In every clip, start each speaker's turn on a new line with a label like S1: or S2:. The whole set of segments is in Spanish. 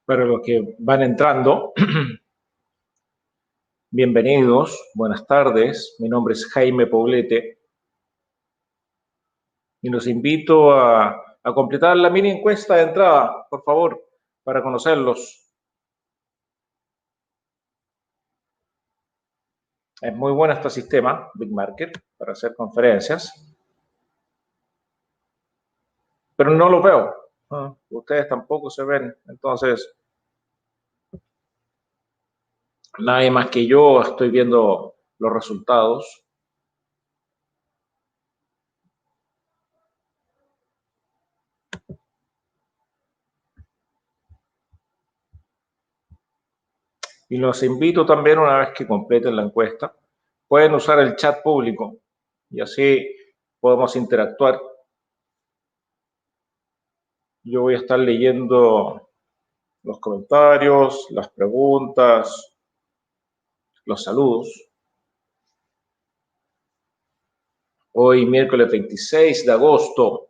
S1: Para los que van entrando, bienvenidos, buenas tardes. Mi nombre es Jaime Poblete y los invito a completar la mini encuesta de entrada, por favor, para conocerlos. Es muy bueno este sistema, Big Market, para hacer conferencias, pero no lo veo. Ustedes tampoco se ven, entonces nadie más que yo estoy viendo los resultados. Y los invito también, una vez que completen la encuesta, pueden usar el chat público y así podemos interactuar. Yo voy a estar leyendo los comentarios, las preguntas, los saludos. Hoy, miércoles 26 de agosto,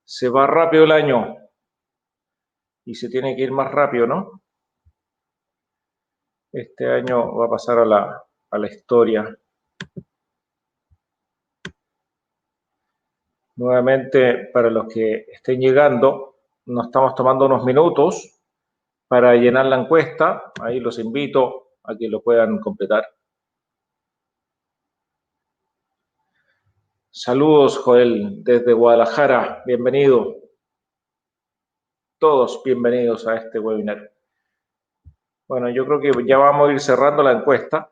S1: se va rápido el año y se tiene que ir más rápido, ¿no? Este año va a pasar a la historia. Nuevamente, para los que estén llegando, nos estamos tomando unos minutos para llenar la encuesta. Ahí los invito a que lo puedan completar. Saludos, Joel, desde Guadalajara. Bienvenido. Todos bienvenidos a este webinar. Bueno, yo creo que ya vamos a ir cerrando la encuesta.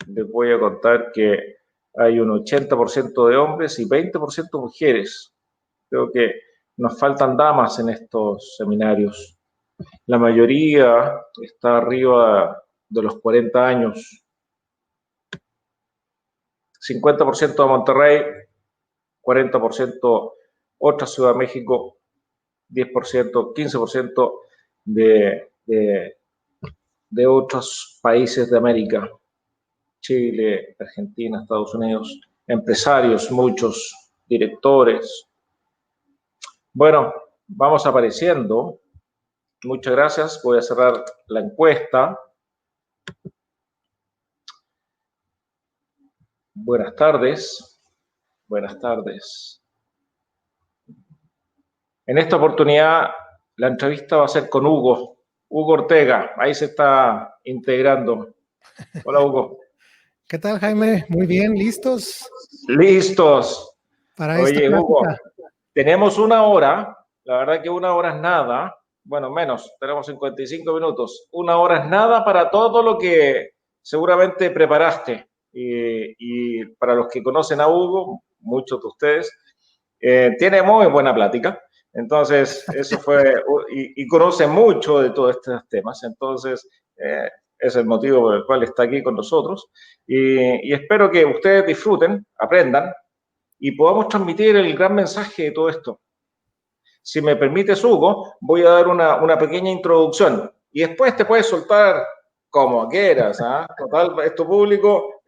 S1: Les voy a contar que hay un 80% de hombres y 20% mujeres. Creo que nos faltan damas en estos seminarios. La mayoría está arriba de los 40 años. 50% de Monterrey, 40% otra Ciudad de México, 10%, 15% de otros países de América. Chile, Argentina, Estados Unidos, empresarios, muchos, directores. Bueno, vamos apareciendo. Muchas gracias. Voy a cerrar la encuesta. Buenas tardes. Buenas tardes. En esta oportunidad, la entrevista va a ser con Hugo Ortega. Ahí se está integrando. Hola, Hugo.
S2: ¿Qué tal, Jaime? Muy bien, ¿listos?
S1: Listos.
S2: Para
S1: Oye,
S2: esta
S1: Hugo,
S2: plática.
S1: tenemos una hora. La verdad que una hora es nada. Bueno, menos, tenemos 55 minutos. Una hora es nada para todo lo que seguramente preparaste. Y para los que conocen a Hugo, muchos de ustedes, tiene muy buena plática. Entonces, eso fue, y conoce mucho de todos estos temas. Entonces, es el motivo por el cual está aquí con nosotros. Y espero que ustedes disfruten, aprendan y podamos transmitir el gran mensaje de todo esto. Si me permites, Hugo, voy a dar una pequeña introducción y después te puedes soltar como quieras. Total, es tu público,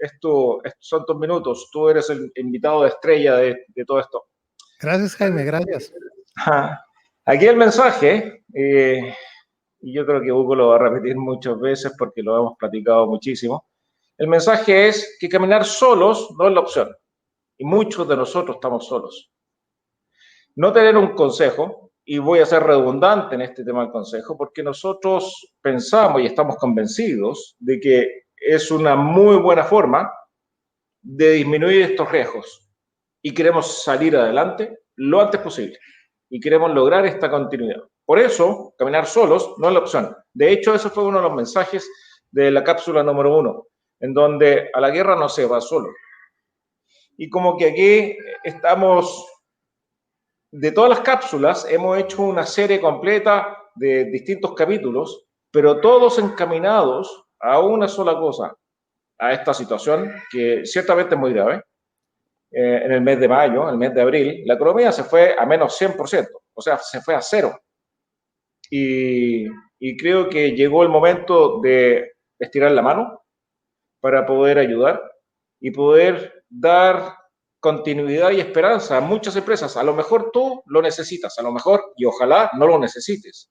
S1: son tus minutos. Tú eres el invitado de estrella de todo esto.
S2: Gracias, Jaime, gracias.
S1: Aquí el mensaje, y yo creo que Hugo lo va a repetir muchas veces porque lo hemos platicado muchísimo. El mensaje es que caminar solos no es la opción. Y muchos de nosotros estamos solos. No tener un consejo, y voy a ser redundante en este tema del consejo, porque nosotros pensamos y estamos convencidos de que es una muy buena forma de disminuir estos riesgos y queremos salir adelante lo antes posible y queremos lograr esta continuidad. Por eso, caminar solos no es la opción. De hecho, eso fue uno de los mensajes de la cápsula número 1, en donde a la guerra no se va solo. Y como que aquí estamos, de todas las cápsulas, hemos hecho una serie completa de distintos capítulos, pero todos encaminados a una sola cosa, a esta situación que ciertamente es muy grave. En el mes de mayo, el mes de abril, la economía se fue a menos 100%, o sea, se fue a cero. Y creo que llegó el momento de estirar la mano para poder ayudar y poder dar continuidad y esperanza a muchas empresas. A lo mejor tú lo necesitas, a lo mejor y ojalá no lo necesites.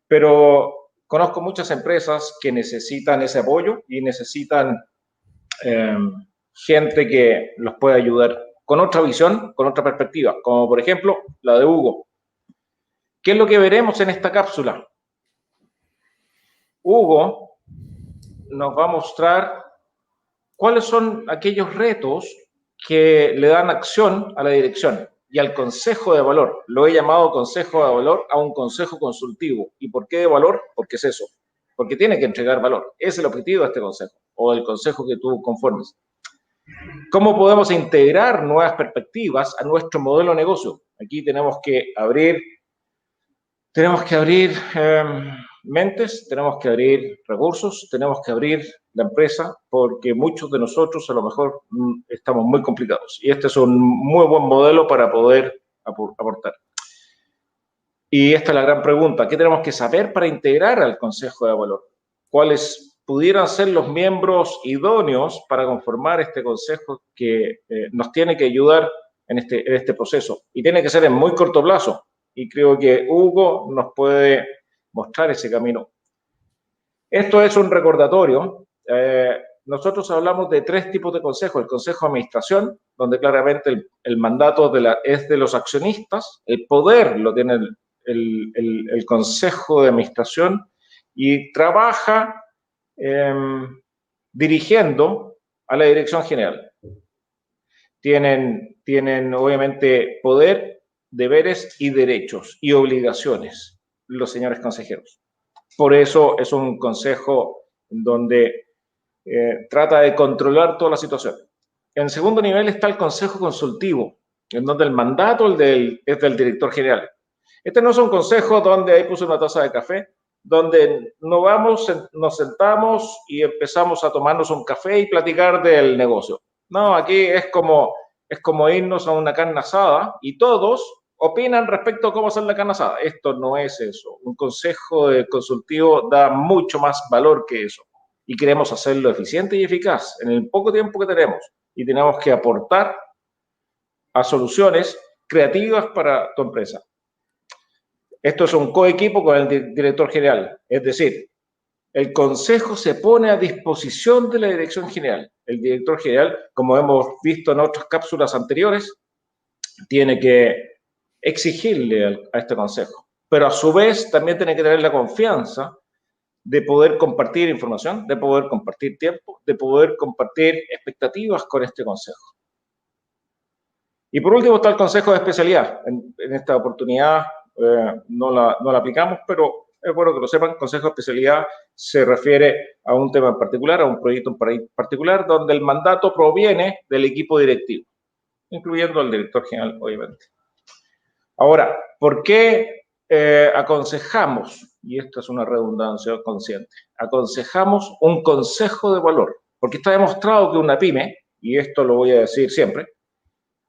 S1: pero conozco muchas empresas que necesitan ese apoyo y necesitan gente que los pueda ayudar con otra visión, con otra perspectiva, como por ejemplo la de Hugo. ¿Qué es lo que veremos en esta cápsula? Hugo nos va a mostrar cuáles son aquellos retos que le dan acción a la dirección y al consejo de valor. Lo he llamado consejo de valor a un consejo consultivo. ¿Y por qué de valor? Porque es eso. Porque tiene que entregar valor. Es el objetivo de este consejo o del consejo que tú conformes. ¿Cómo podemos integrar nuevas perspectivas a nuestro modelo de negocio? Aquí tenemos que abrir mentes, tenemos que abrir recursos, tenemos que abrir la empresa, porque muchos de nosotros a lo mejor estamos muy complicados. Y este es un muy buen modelo para poder aportar. Y esta es la gran pregunta: ¿qué tenemos que saber para integrar al Consejo de Valor? ¿Cuáles pudieran ser los miembros idóneos para conformar este consejo que nos tiene que ayudar en este proceso? Y tiene que ser en muy corto plazo. Y creo que Hugo nos puede mostrar ese camino. Esto es un recordatorio. Nosotros hablamos de 3 tipos de consejos. El consejo de administración, donde claramente el mandato es de los accionistas, el poder lo tiene el consejo de administración y trabaja dirigiendo a la dirección general. Tienen obviamente poder, deberes y derechos y obligaciones los señores consejeros. Por eso es un consejo donde trata de controlar toda la situación. En segundo nivel está el consejo consultivo, en donde el mandato es del director general. Este no es un consejo donde ahí puse una taza de café, donde nos sentamos y empezamos a tomarnos un café y platicar del negocio. No, aquí es como irnos a una carne asada y todos opinan respecto a cómo hacer la carne asada. Esto no es eso. Un consejo consultivo da mucho más valor que eso. Y queremos hacerlo eficiente y eficaz en el poco tiempo que tenemos. Y tenemos que aportar a soluciones creativas para tu empresa. Esto es un coequipo con el director general. Es decir, el consejo se pone a disposición de la dirección general. El director general, como hemos visto en otras cápsulas anteriores, tiene que exigirle a este consejo. Pero a su vez también tiene que tener la confianza de poder compartir información, de poder compartir tiempo, de poder compartir expectativas con este consejo. Y por último está el consejo de especialidad. En esta oportunidad no la aplicamos, pero es bueno que lo sepan. Consejo de especialidad se refiere a un tema en particular, a un proyecto en particular, donde el mandato proviene del equipo directivo, incluyendo al director general, obviamente. Ahora, ¿por qué aconsejamos? Y esto es una redundancia consciente. Aconsejamos un consejo de valor, porque está demostrado que una pyme, y esto lo voy a decir siempre,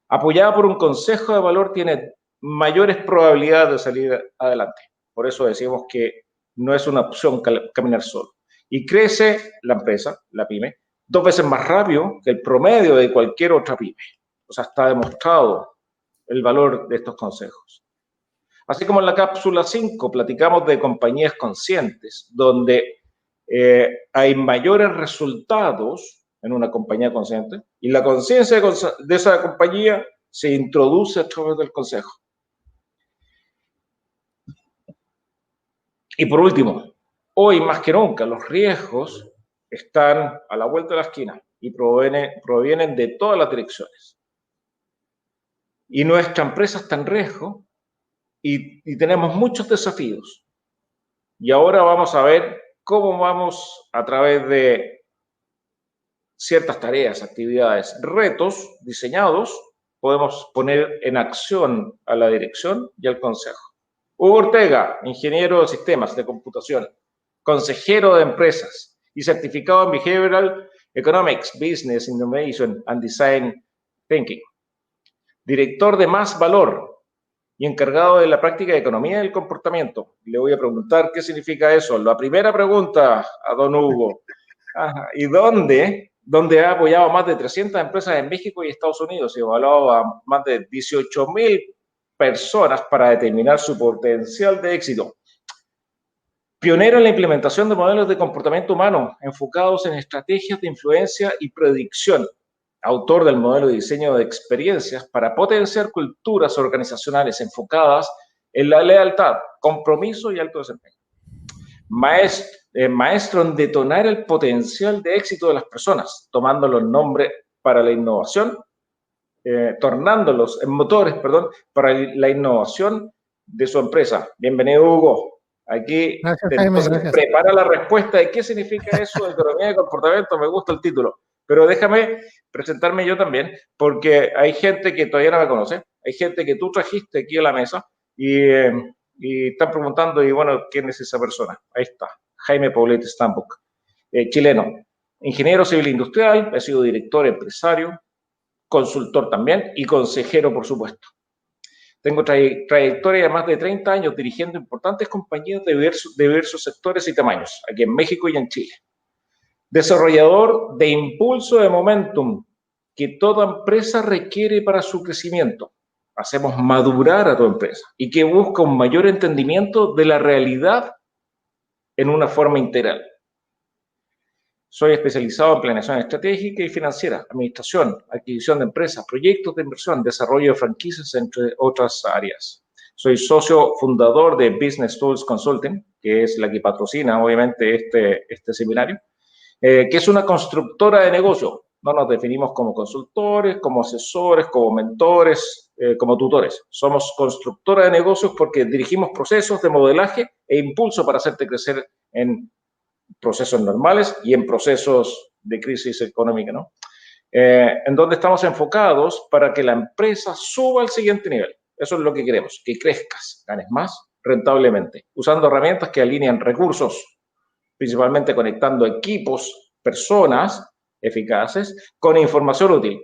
S1: apoyada por un consejo de valor tiene mayores probabilidades de salir adelante. Por eso decimos que no es una opción caminar solo. Y crece la empresa, la pyme, 2 veces más rápido que el promedio de cualquier otra pyme. O sea, está demostrado el valor de estos consejos. Así como en la cápsula 5 platicamos de compañías conscientes, donde hay mayores resultados en una compañía consciente, y la conciencia de esa compañía se introduce a través del consejo. Y por último, hoy más que nunca los riesgos están a la vuelta de la esquina y provienen de todas las direcciones. Y nuestra empresa está en riesgo y tenemos muchos desafíos. Y ahora vamos a ver cómo vamos a través de ciertas tareas, actividades, retos diseñados, podemos poner en acción a la dirección y al consejo. Hugo Ortega, ingeniero de sistemas de computación, consejero de empresas y certificado en Behavioral Economics, Business Innovation and Design Thinking. Director de Más Valor y encargado de la práctica de economía del comportamiento. Le voy a preguntar qué significa eso. La primera pregunta a don Hugo. ¿Y dónde ha apoyado a más de 300 empresas en México y Estados Unidos y evaluado a más de 18,000 personas para determinar su potencial de éxito? Pionero en la implementación de modelos de comportamiento humano enfocados en estrategias de influencia y predicción. Autor del modelo de diseño de experiencias para potenciar culturas organizacionales enfocadas en la lealtad, compromiso y alto desempeño. Maestro en detonar el potencial de éxito de las personas, tomando los nombres para la innovación, tornándolos en motores, para la innovación de su empresa. Bienvenido, Hugo. Aquí
S2: gracias, Jaime, gracias.
S1: Prepara la respuesta de qué significa eso de economía de comportamiento. Me gusta el título, pero déjame presentarme yo también, porque hay gente que todavía no me conoce, hay gente que tú trajiste aquí a la mesa y están preguntando, y bueno, ¿quién es esa persona? Ahí está, Jaime Poblete Stambuk, chileno, ingeniero civil industrial, he sido director empresario, consultor también y consejero, por supuesto. Tengo trayectoria de más de 30 años dirigiendo importantes compañías de diversos sectores y tamaños, aquí en México y en Chile. Desarrollador de impulso de momentum que toda empresa requiere para su crecimiento. Hacemos madurar a tu empresa y que busca un mayor entendimiento de la realidad en una forma integral. Soy especializado en planeación estratégica y financiera, administración, adquisición de empresas, proyectos de inversión, desarrollo de franquicias, entre otras áreas. Soy socio fundador de Business Tools Consulting, que es la que patrocina, obviamente, este seminario, que es una constructora de negocio. No nos definimos como consultores, como asesores, como mentores, como tutores. Somos constructora de negocios porque dirigimos procesos de modelaje e impulso para hacerte crecer en procesos normales y en procesos de crisis económica, ¿no? En donde estamos enfocados para que la empresa suba al siguiente nivel. Eso es lo que queremos, que crezcas, ganes más rentablemente, usando herramientas que alinean recursos, principalmente conectando equipos, personas eficaces, con información útil.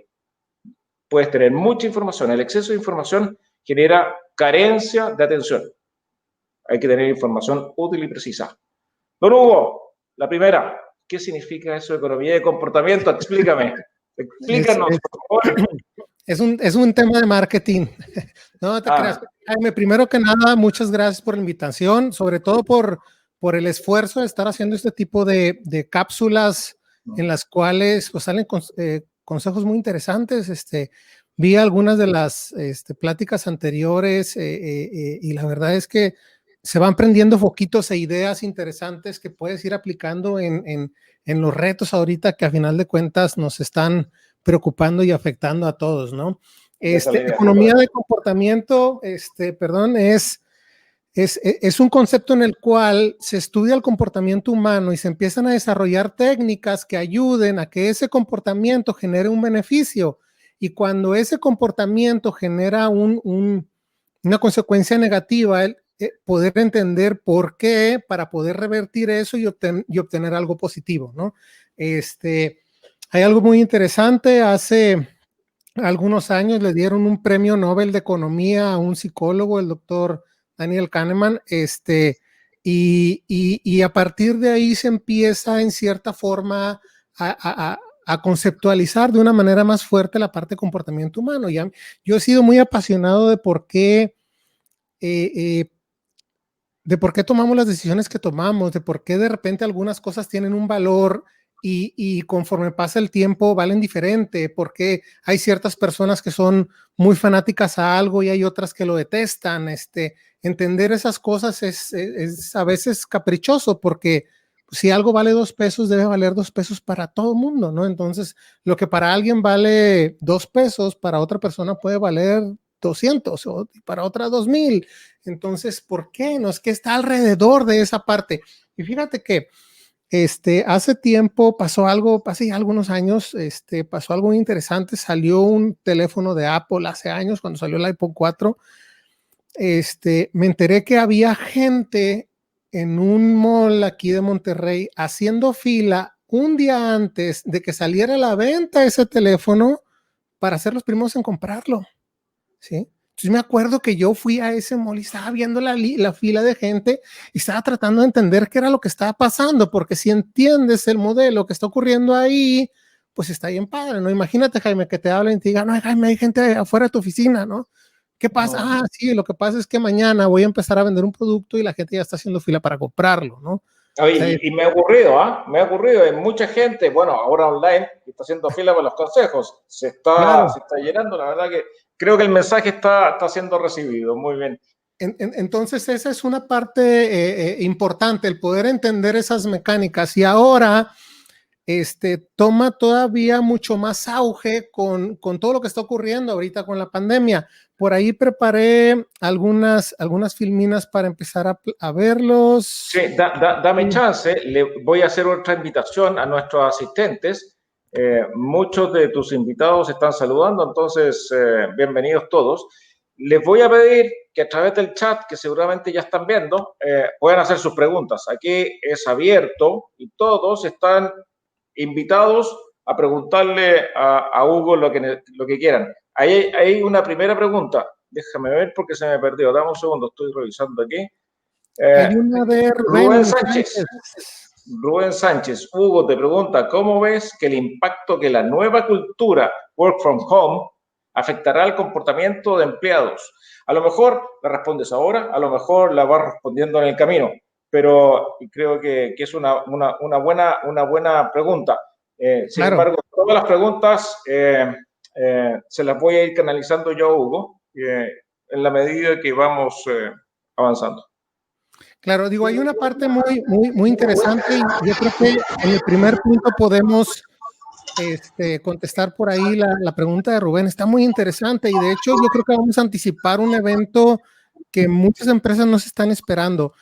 S1: Puedes tener mucha información, el exceso de información genera carencia de atención. Hay que tener información útil y precisa. Don Hugo, la primera, ¿qué significa eso de economía de comportamiento? Explícame, explícanos, por favor.
S2: Es un tema de marketing. No te creas. Jaime, primero que nada, muchas gracias por la invitación, sobre todo por el esfuerzo de estar haciendo este tipo de cápsulas en las cuales pues, salen consejos muy interesantes. Vi algunas de las pláticas anteriores y la verdad es que se van prendiendo foquitos e ideas interesantes que puedes ir aplicando en los retos ahorita que a final de cuentas nos están preocupando y afectando a todos, ¿no? Economía de comportamiento, es un concepto en el cual se estudia el comportamiento humano y se empiezan a desarrollar técnicas que ayuden a que ese comportamiento genere un beneficio. Y cuando ese comportamiento genera una consecuencia negativa, poder entender por qué para poder revertir eso y obtener algo positivo, ¿no? Hay algo muy interesante. Hace algunos años le dieron un premio Nobel de Economía a un psicólogo, el doctor Daniel Kahneman, y a partir de ahí se empieza en cierta forma a conceptualizar de una manera más fuerte la parte de comportamiento humano. Yo he sido muy apasionado de por qué tomamos las decisiones que tomamos, de por qué de repente algunas cosas tienen un valor y conforme pasa el tiempo valen diferente, porque hay ciertas personas que son muy fanáticas a algo y hay otras que lo detestan. Entender esas cosas es a veces caprichoso, porque si algo vale 2 pesos, debe valer 2 pesos para todo el mundo, ¿no? Entonces, lo que para alguien vale 2 pesos, para otra persona puede valer 200 o para otra 2,000. Entonces, ¿por qué? No es que está alrededor de esa parte. Y fíjate que hace tiempo pasó algo, hace ya algunos años, pasó algo muy interesante. Salió un teléfono de Apple hace años, cuando salió el iPhone 4. Me enteré que había gente en un mall aquí de Monterrey haciendo fila un día antes de que saliera a la venta ese teléfono para ser los primeros en comprarlo, ¿sí? Entonces me acuerdo que yo fui a ese mall y estaba viendo la fila de gente y estaba tratando de entender qué era lo que estaba pasando, porque si entiendes el modelo que está ocurriendo ahí, pues está bien padre, ¿no? Imagínate, Jaime, que te hablen y te digan, no, Jaime, hay gente afuera de tu oficina, ¿no? ¿Qué pasa? Ah, sí, lo que pasa es que mañana voy a empezar a vender un producto y la gente ya está haciendo fila para comprarlo, ¿no?
S1: Oye, o sea, y me ha ocurrido, me ha ocurrido, hay mucha gente, bueno, ahora online, que está haciendo fila para los consejos, se está llenando, la verdad que creo que el mensaje está siendo recibido, muy bien.
S2: Entonces esa es una parte importante, el poder entender esas mecánicas, y ahora toma todavía mucho más auge con todo lo que está ocurriendo ahorita con la pandemia. Por ahí preparé algunas filminas para empezar a verlos.
S1: Sí, dame chance, le voy a hacer otra invitación a nuestros asistentes. Muchos de tus invitados están saludando, entonces bienvenidos todos. Les voy a pedir que a través del chat, que seguramente ya están viendo, puedan hacer sus preguntas. Aquí es abierto y todos están invitados a preguntarle a Hugo lo que quieran. Hay una primera pregunta. Déjame ver porque se me perdió. Dame un segundo, estoy revisando aquí.
S2: Hay una de
S1: Rubén Sánchez. Rubén Sánchez, Hugo te pregunta, ¿cómo ves que el impacto que la nueva cultura work from home afectará el comportamiento de empleados? A lo mejor la respondes ahora, a lo mejor la vas respondiendo en el camino, pero creo que es una buena pregunta. Sin embargo, todas las preguntas se las voy a ir canalizando yo a Hugo en la medida que vamos avanzando.
S2: Claro, digo, hay una parte muy interesante, y yo creo que en el primer punto podemos contestar por ahí la pregunta de Rubén. Está muy interesante, y de hecho yo creo que vamos a anticipar un evento que muchas empresas no se están esperando.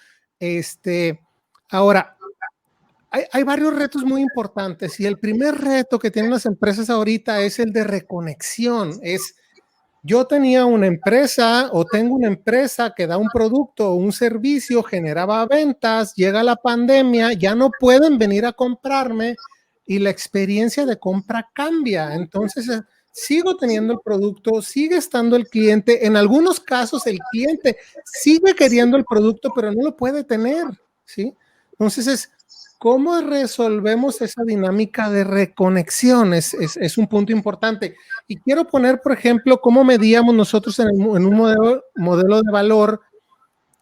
S2: Ahora, hay varios retos muy importantes, y el primer reto que tienen las empresas ahorita es el de reconexión. Yo tenía una empresa o tengo una empresa que da un producto o un servicio, generaba ventas, llega la pandemia, ya no pueden venir a comprarme y la experiencia de compra cambia. Entonces, sigo teniendo el producto, sigue estando el cliente. En algunos casos, el cliente sigue queriendo el producto, pero no lo puede tener, ¿sí? Entonces, ¿cómo resolvemos esa dinámica de reconexión? Es un punto importante. Y quiero poner, por ejemplo, cómo medíamos nosotros en un modelo de valor,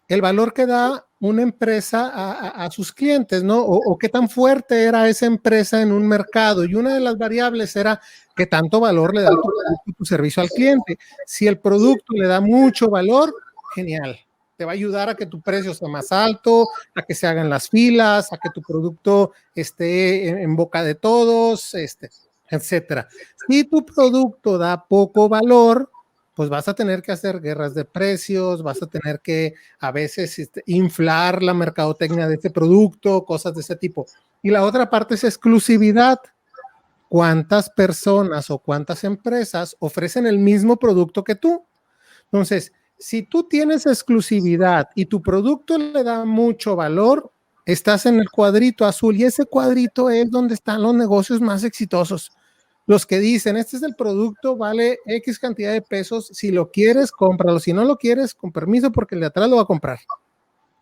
S2: el valor que da una empresa a sus clientes, ¿no? O qué tan fuerte era esa empresa en un mercado. Y una de las variables era qué tanto valor le da tu servicio al cliente. Si el producto le da mucho valor, genial. Te va a ayudar a que tu precio sea más alto, a que se hagan las filas, a que tu producto esté en boca de todos, etcétera. Si tu producto da poco valor, pues vas a tener que hacer guerras de precios, vas a tener que a veces inflar la mercadotecnia de este producto, cosas de ese tipo. Y la otra parte es exclusividad. ¿Cuántas personas o cuántas empresas ofrecen el mismo producto que tú? Entonces, si tú tienes exclusividad y tu producto le da mucho valor, estás en el cuadrito azul, y ese cuadrito es donde están los negocios más exitosos. Los que dicen, este es el producto, vale X cantidad de pesos, si lo quieres, cómpralo, si no lo quieres, con permiso, porque el de atrás lo va a comprar.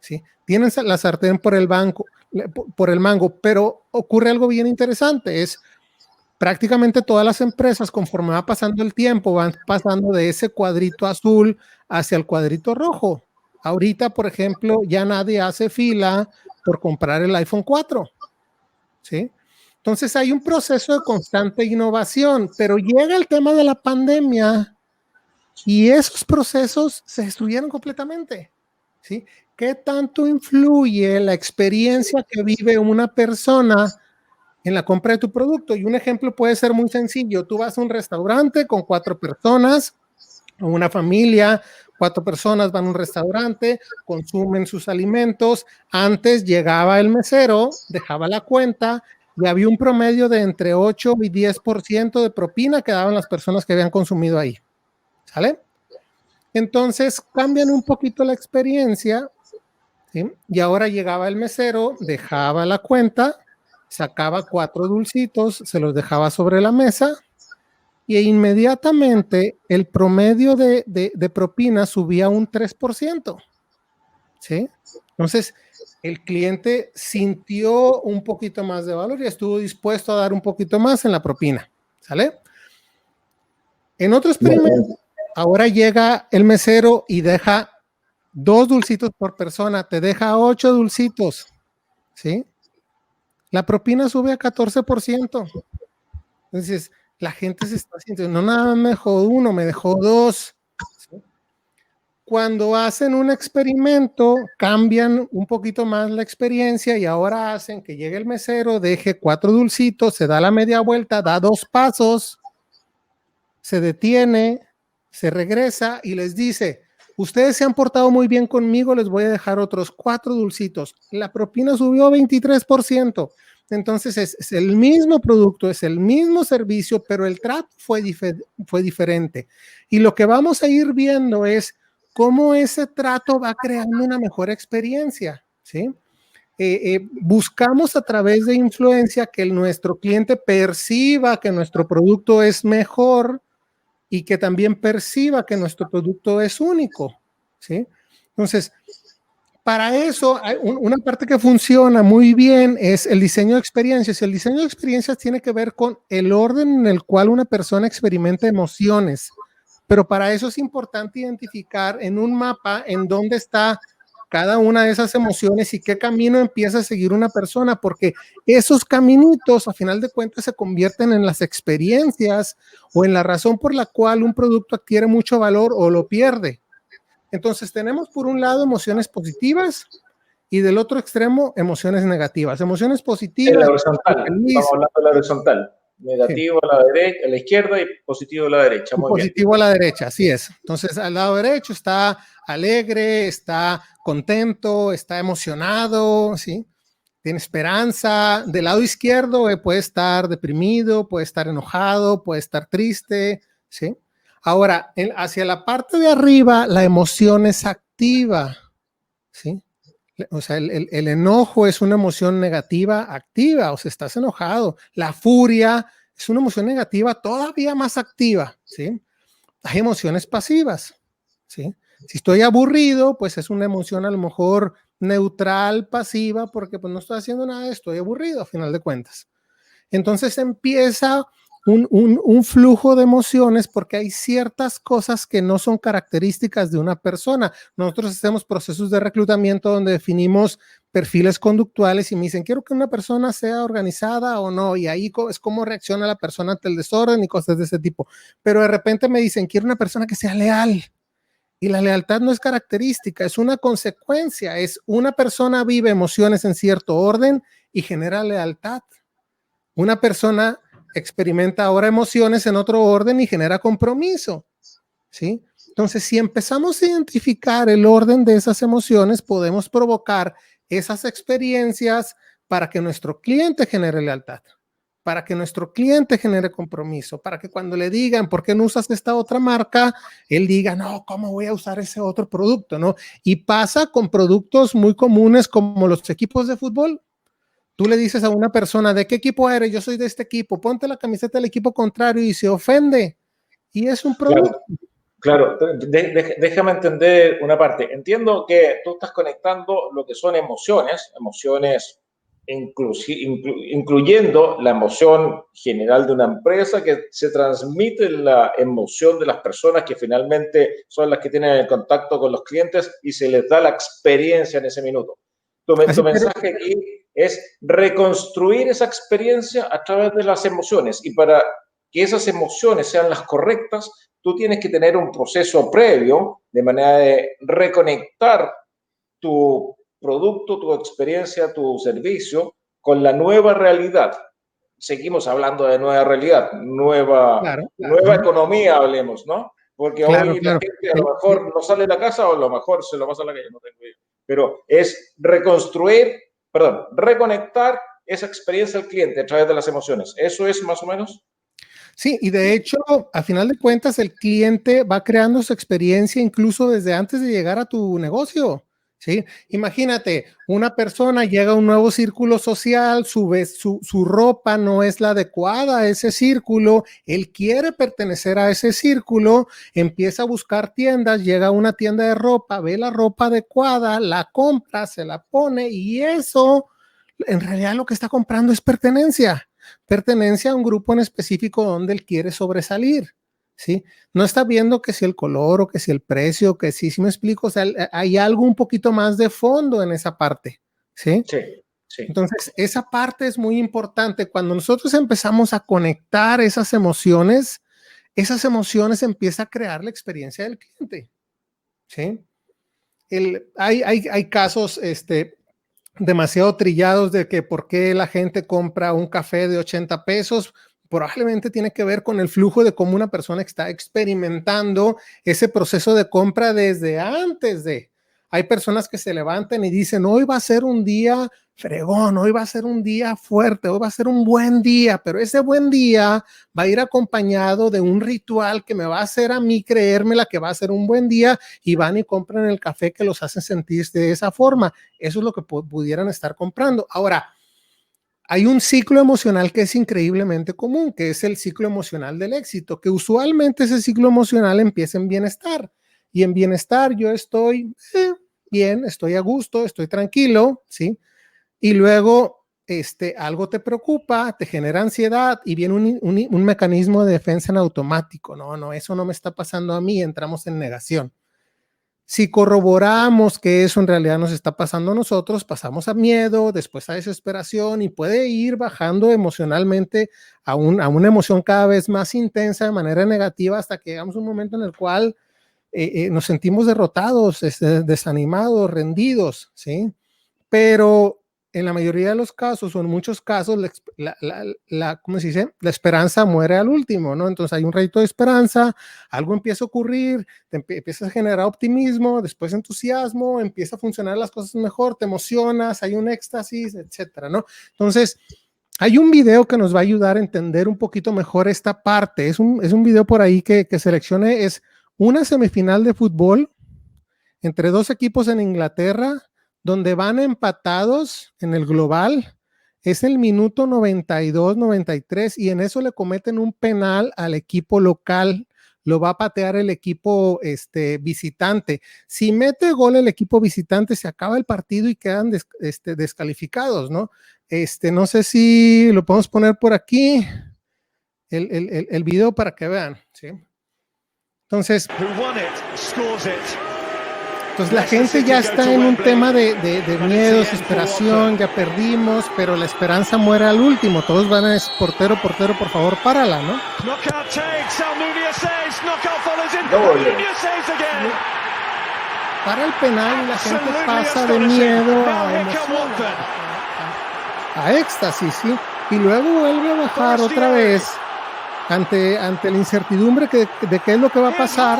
S2: ¿Sí? Tienen la sartén por el mango, pero ocurre algo bien interesante, es prácticamente todas las empresas, conforme va pasando el tiempo, van pasando de ese cuadrito azul hacia el cuadrito rojo. Ahorita, por ejemplo, ya nadie hace fila por comprar el iPhone 4, ¿sí? Entonces hay un proceso de constante innovación, pero llega el tema de la pandemia y esos procesos se destruyeron completamente, ¿sí? ¿Qué tanto influye la experiencia que vive una persona en la compra de tu producto? Y un ejemplo puede ser muy sencillo. Tú vas a un restaurante con 4 personas, o una familia, 4 personas van a un restaurante, consumen sus alimentos. Antes llegaba el mesero, dejaba la cuenta y había un promedio de entre 8 y 10% de propina que daban las personas que habían consumido ahí. ¿Sale? Entonces cambian un poquito la experiencia, ¿sí? Y ahora llegaba el mesero, dejaba la cuenta, sacaba 4 dulcitos, se los dejaba sobre la mesa y inmediatamente el promedio de propina subía un 3%. ¿Sí? Entonces, el cliente sintió un poquito más de valor y estuvo dispuesto a dar un poquito más en la propina. ¿Sale? En otro experimento, Ahora llega el mesero y deja 2 dulcitos por persona, te deja 8 dulcitos, ¿sí? La propina sube a 14%. Entonces, la gente se está sintiendo, no nada más me dejó 1, me dejó 2. ¿Sí? Cuando hacen un experimento, cambian un poquito más la experiencia y ahora hacen que llegue el mesero, deje 4 dulcitos, se da la media vuelta, da 2 pasos, se detiene, se regresa y les dice, ustedes se han portado muy bien conmigo, les voy a dejar otros 4 dulcitos. La propina subió 23%. Entonces es el mismo producto, es el mismo servicio, pero el trato fue diferente. Y lo que vamos a ir viendo es cómo ese trato va creando una mejor experiencia, ¿sí? Buscamos a través de influencia que nuestro cliente perciba que nuestro producto es mejor y que también perciba que nuestro producto es único, ¿sí? Entonces, para eso, hay una parte que funciona muy bien es el diseño de experiencias. El diseño de experiencias tiene que ver con el orden en el cual una persona experimenta emociones, pero para eso es importante identificar en un mapa en dónde está cada una de esas emociones y qué camino empieza a seguir una persona, porque esos caminitos, a final de cuentas, se convierten en las experiencias o en la razón por la cual un producto adquiere mucho valor o lo pierde. Entonces, tenemos por un lado emociones positivas y del otro extremo emociones negativas. Emociones
S1: En
S2: positivas,
S1: la horizontal,
S2: feliz,
S1: estamos hablando de la horizontal.
S2: sí,
S1: Negativo a la derecha, a la izquierda y positivo a la derecha.
S2: y
S1: Muy bien.
S2: positivo a la derecha, así es. Entonces, al lado derecho está alegre, está contento, está emocionado, ¿sí? Tiene esperanza. Del lado izquierdo puede estar deprimido, puede estar enojado, puede estar triste, ¿sí? Ahora, hacia la parte de arriba, la emoción es activa, ¿sí? O sea, el enojo es una emoción negativa activa, o sea, estás enojado. La furia es una emoción negativa todavía más activa, ¿sí? Hay emociones pasivas, ¿sí? Si estoy aburrido, pues es una emoción a lo mejor neutral, pasiva, porque pues no estoy haciendo nada, estoy aburrido a final de cuentas. Entonces empieza un flujo de emociones porque hay ciertas cosas que no son características de una persona. Nosotros hacemos procesos de reclutamiento donde definimos perfiles conductuales y me dicen, quiero que una persona sea organizada o no, y ahí es cómo reacciona la persona ante el desorden y cosas de ese tipo. Pero de repente me dicen, quiero una persona que sea leal. Y la lealtad no es característica, es una consecuencia, es una persona vive emociones en cierto orden y genera lealtad. Una persona experimenta ahora emociones en otro orden y genera compromiso, ¿sí? Entonces, si empezamos a identificar el orden de esas emociones, podemos provocar esas experiencias para que nuestro cliente genere lealtad, para que nuestro cliente genere compromiso, para que cuando le digan, ¿por qué no usas esta otra marca? Él diga, no, ¿cómo voy a usar ese otro producto? ¿No? Y pasa con productos muy comunes como los equipos de fútbol. Tú le dices a una persona, ¿de qué equipo eres? Yo soy de este equipo, ponte la camiseta del equipo contrario y se ofende. Y es un producto.
S1: Claro, déjame entender una parte. Entiendo que tú estás conectando lo que son emociones, incluyendo la emoción general de una empresa que se transmite la emoción de las personas que finalmente son las que tienen el contacto con los clientes y se les da la experiencia en ese minuto. Tu mensaje aquí es reconstruir esa experiencia a través de las emociones y para que esas emociones sean las correctas, tú tienes que tener un proceso previo de manera de reconectar tu producto, tu experiencia, tu servicio con la nueva realidad. Seguimos hablando de nueva realidad, nueva economía, hablemos, ¿no? Porque
S2: Claro,
S1: hoy la
S2: claro.
S1: gente a lo mejor no sale de la casa o a lo mejor se lo pasa a la calle, no tengo idea. Pero es reconectar esa experiencia al cliente a través de las emociones. ¿Eso es más o menos?
S2: Sí, y de hecho, a final de cuentas, el cliente va creando su experiencia incluso desde antes de llegar a tu negocio. ¿Sí? Imagínate, una persona llega a un nuevo círculo social, su ropa no es la adecuada a ese círculo, él quiere pertenecer a ese círculo, empieza a buscar tiendas, llega a una tienda de ropa, ve la ropa adecuada, la compra, se la pone y eso, en realidad lo que está comprando es pertenencia a un grupo en específico donde él quiere sobresalir, ¿sí? No está viendo que si el color o que si el precio, que si me explico, o sea, hay algo un poquito más de fondo en esa parte, ¿sí?
S1: Sí, sí.
S2: Entonces, esa parte es muy importante. Cuando nosotros empezamos a conectar esas emociones empieza a crear la experiencia del cliente, ¿sí? Hay casos, demasiado trillados de que por qué la gente compra un café de 80 pesos, probablemente tiene que ver con el flujo de cómo una persona está experimentando ese proceso de compra desde antes de. Hay personas que se levantan y dicen, hoy va a ser un día fregón, hoy va a ser un día fuerte, hoy va a ser un buen día, pero ese buen día va a ir acompañado de un ritual que me va a hacer a mí creérmela que va a ser un buen día y van y compran el café que los hace sentir de esa forma. Eso es lo que pudieran estar comprando. Ahora, hay un ciclo emocional que es increíblemente común, que es el ciclo emocional del éxito, que usualmente ese ciclo emocional empieza en bienestar. Y en bienestar yo estoy bien, estoy a gusto, estoy tranquilo, ¿sí? Y luego algo te preocupa, te genera ansiedad y viene un mecanismo de defensa en automático. No, eso no me está pasando a mí, entramos en negación. Si corroboramos que eso en realidad nos está pasando a nosotros, pasamos a miedo, después a desesperación y puede ir bajando emocionalmente a una emoción cada vez más intensa de manera negativa hasta que llegamos a un momento en el cual nos sentimos derrotados, desanimados, rendidos, ¿sí? Pero en la mayoría de los casos, o en muchos casos, ¿cómo se dice? La esperanza muere al último, ¿no? Entonces hay un rayito de esperanza, algo empieza a ocurrir, empiezas a generar optimismo, después entusiasmo, empieza a funcionar las cosas mejor, te emocionas, hay un éxtasis, etcétera, ¿no? Entonces, hay un video que nos va a ayudar a entender un poquito mejor esta parte. Es un video por ahí que seleccione, es una semifinal de fútbol entre dos equipos en Inglaterra, donde van empatados en el global. Es el minuto 92, 93 y en eso le cometen un penal al equipo local. Lo va a patear el equipo visitante. Si mete gol el equipo visitante, se acaba el partido y quedan descalificados, ¿no? No sé si lo podemos poner por aquí, el video para que vean, ¿sí? Entonces, la gente ya está en un tema de miedo, desesperación, ya perdimos, pero la esperanza muere al último. Todos van a decir, portero, por favor, párala, ¿no? Para el penal y la gente pasa de miedo a emoción, a éxtasis, ¿sí? Y luego vuelve a bajar otra vez ante la incertidumbre de qué es lo que va a pasar.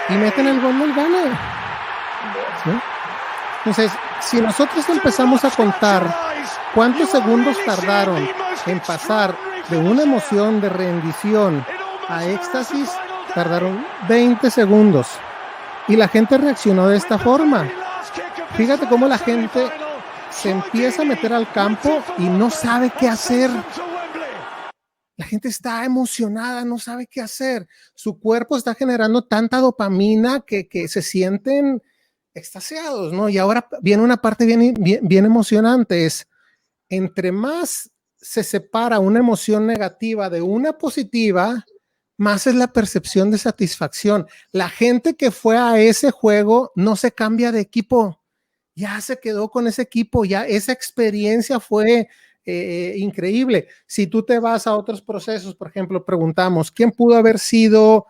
S2: Y meten el gol del gane. ¿Sí? Entonces, si nosotros empezamos a contar cuántos segundos tardaron en pasar de una emoción de rendición a éxtasis, tardaron 20 segundos. Y la gente reaccionó de esta forma. Fíjate cómo la gente se empieza a meter al campo y no sabe qué hacer. La gente está emocionada, no sabe qué hacer. Su cuerpo está generando tanta dopamina que se sienten extasiados, ¿no? Y ahora viene una parte bien emocionante, es entre más se separa una emoción negativa de una positiva, más es la percepción de satisfacción. La gente que fue a ese juego no se cambia de equipo, ya se quedó con ese equipo, ya esa experiencia fue increíble. Si tú te vas a otros procesos, por ejemplo, preguntamos, ¿quién pudo haber sido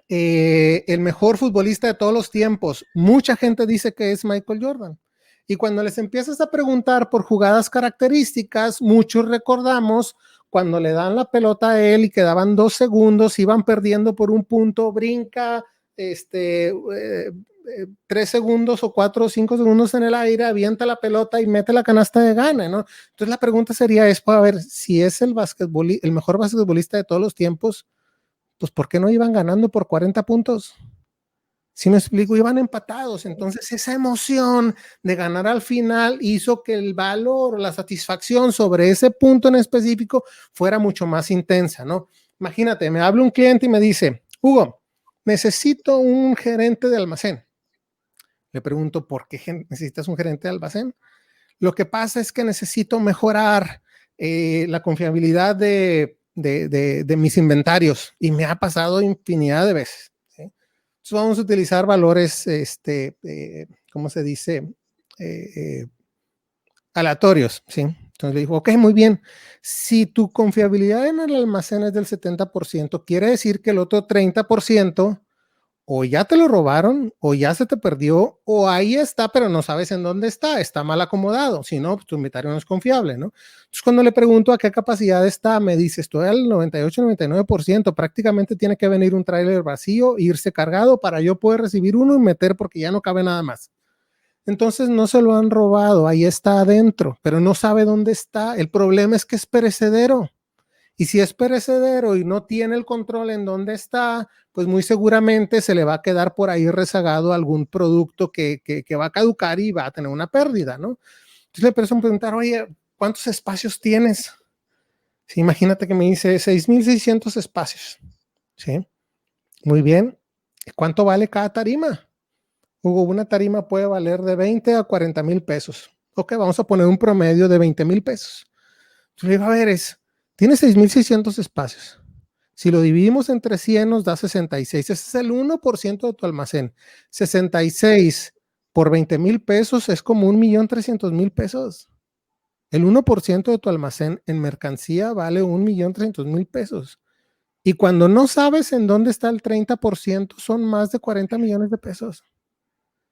S2: el mejor futbolista de todos los tiempos? Mucha gente dice que es Michael Jordan. Y cuando les empiezas a preguntar por jugadas características, muchos recordamos cuando le dan la pelota a él y quedaban 2 segundos, iban perdiendo por un punto, brinca, 3 segundos o 4 o 5 segundos en el aire, avienta la pelota y mete la canasta de gana, ¿no? Entonces la pregunta sería para ver si es el mejor basquetbolista de todos los tiempos, pues ¿por qué no iban ganando por 40 puntos? Si me explico, iban empatados. Entonces esa emoción de ganar al final hizo que el valor, la satisfacción sobre ese punto en específico fuera mucho más intensa, ¿no? Imagínate, me habla un cliente y me dice, Hugo, necesito un gerente de almacén. Le pregunto, ¿por qué necesitas un gerente de almacén? Lo que pasa es que necesito mejorar la confiabilidad de de mis inventarios y me ha pasado infinidad de veces. ¿Sí? Entonces vamos a utilizar valores, ¿cómo se dice? Aleatorios, ¿sí? Entonces le digo, ok, muy bien. Si tu confiabilidad en el almacén es del 70%, quiere decir que el otro 30% o ya te lo robaron, o ya se te perdió, o ahí está, pero no sabes en dónde está mal acomodado. Si no, pues tu inventario no es confiable, ¿no? Entonces, cuando le pregunto a qué capacidad está, me dice, estoy al 98-99%, prácticamente tiene que venir un tráiler vacío, irse cargado para yo poder recibir uno y meter porque ya no cabe nada más. Entonces no se lo han robado, ahí está adentro, pero no sabe dónde está. El problema es que es perecedero. Y si es perecedero y no tiene el control en dónde está, pues muy seguramente se le va a quedar por ahí rezagado algún producto que va a caducar y va a tener una pérdida, ¿no? Entonces le empiezo a preguntar, oye, ¿cuántos espacios tienes? Sí, imagínate que me dice 6,600 espacios. ¿Sí? Muy bien. ¿Cuánto vale cada tarima? Hugo, una tarima puede valer de 20 a 40 mil pesos. Ok, vamos a poner un promedio de 20 mil pesos. Entonces le digo, a ver, tiene 6,600 espacios. Si lo dividimos entre 100 nos da 66. Ese es el 1% de tu almacén. 66 por 20 mil pesos es como 1,300,000 pesos. El 1% de tu almacén en mercancía vale 1,300,000 pesos. Y cuando no sabes en dónde está el 30%, son más de 40 millones de pesos.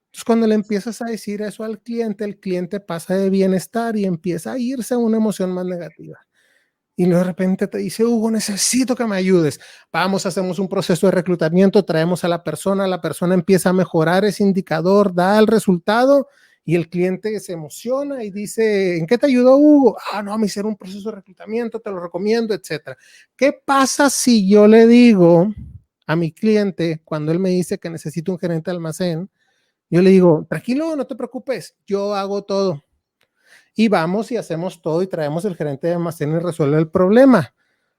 S2: Entonces, cuando le empiezas a decir eso al cliente, el cliente pasa de bienestar y empieza a irse a una emoción más negativa. Y luego de repente te dice, Hugo, necesito que me ayudes. Vamos, hacemos un proceso de reclutamiento, traemos a la persona empieza a mejorar ese indicador, da el resultado y el cliente se emociona y dice, ¿en qué te ayudó, Hugo? Ah, no, me hicieron un proceso de reclutamiento, te lo recomiendo, etcétera. ¿Qué pasa si yo le digo a mi cliente, cuando él me dice que necesito un gerente de almacén, yo le digo, tranquilo, no te preocupes, yo hago todo. Y vamos y hacemos todo y traemos el gerente de almacén y resuelve el problema.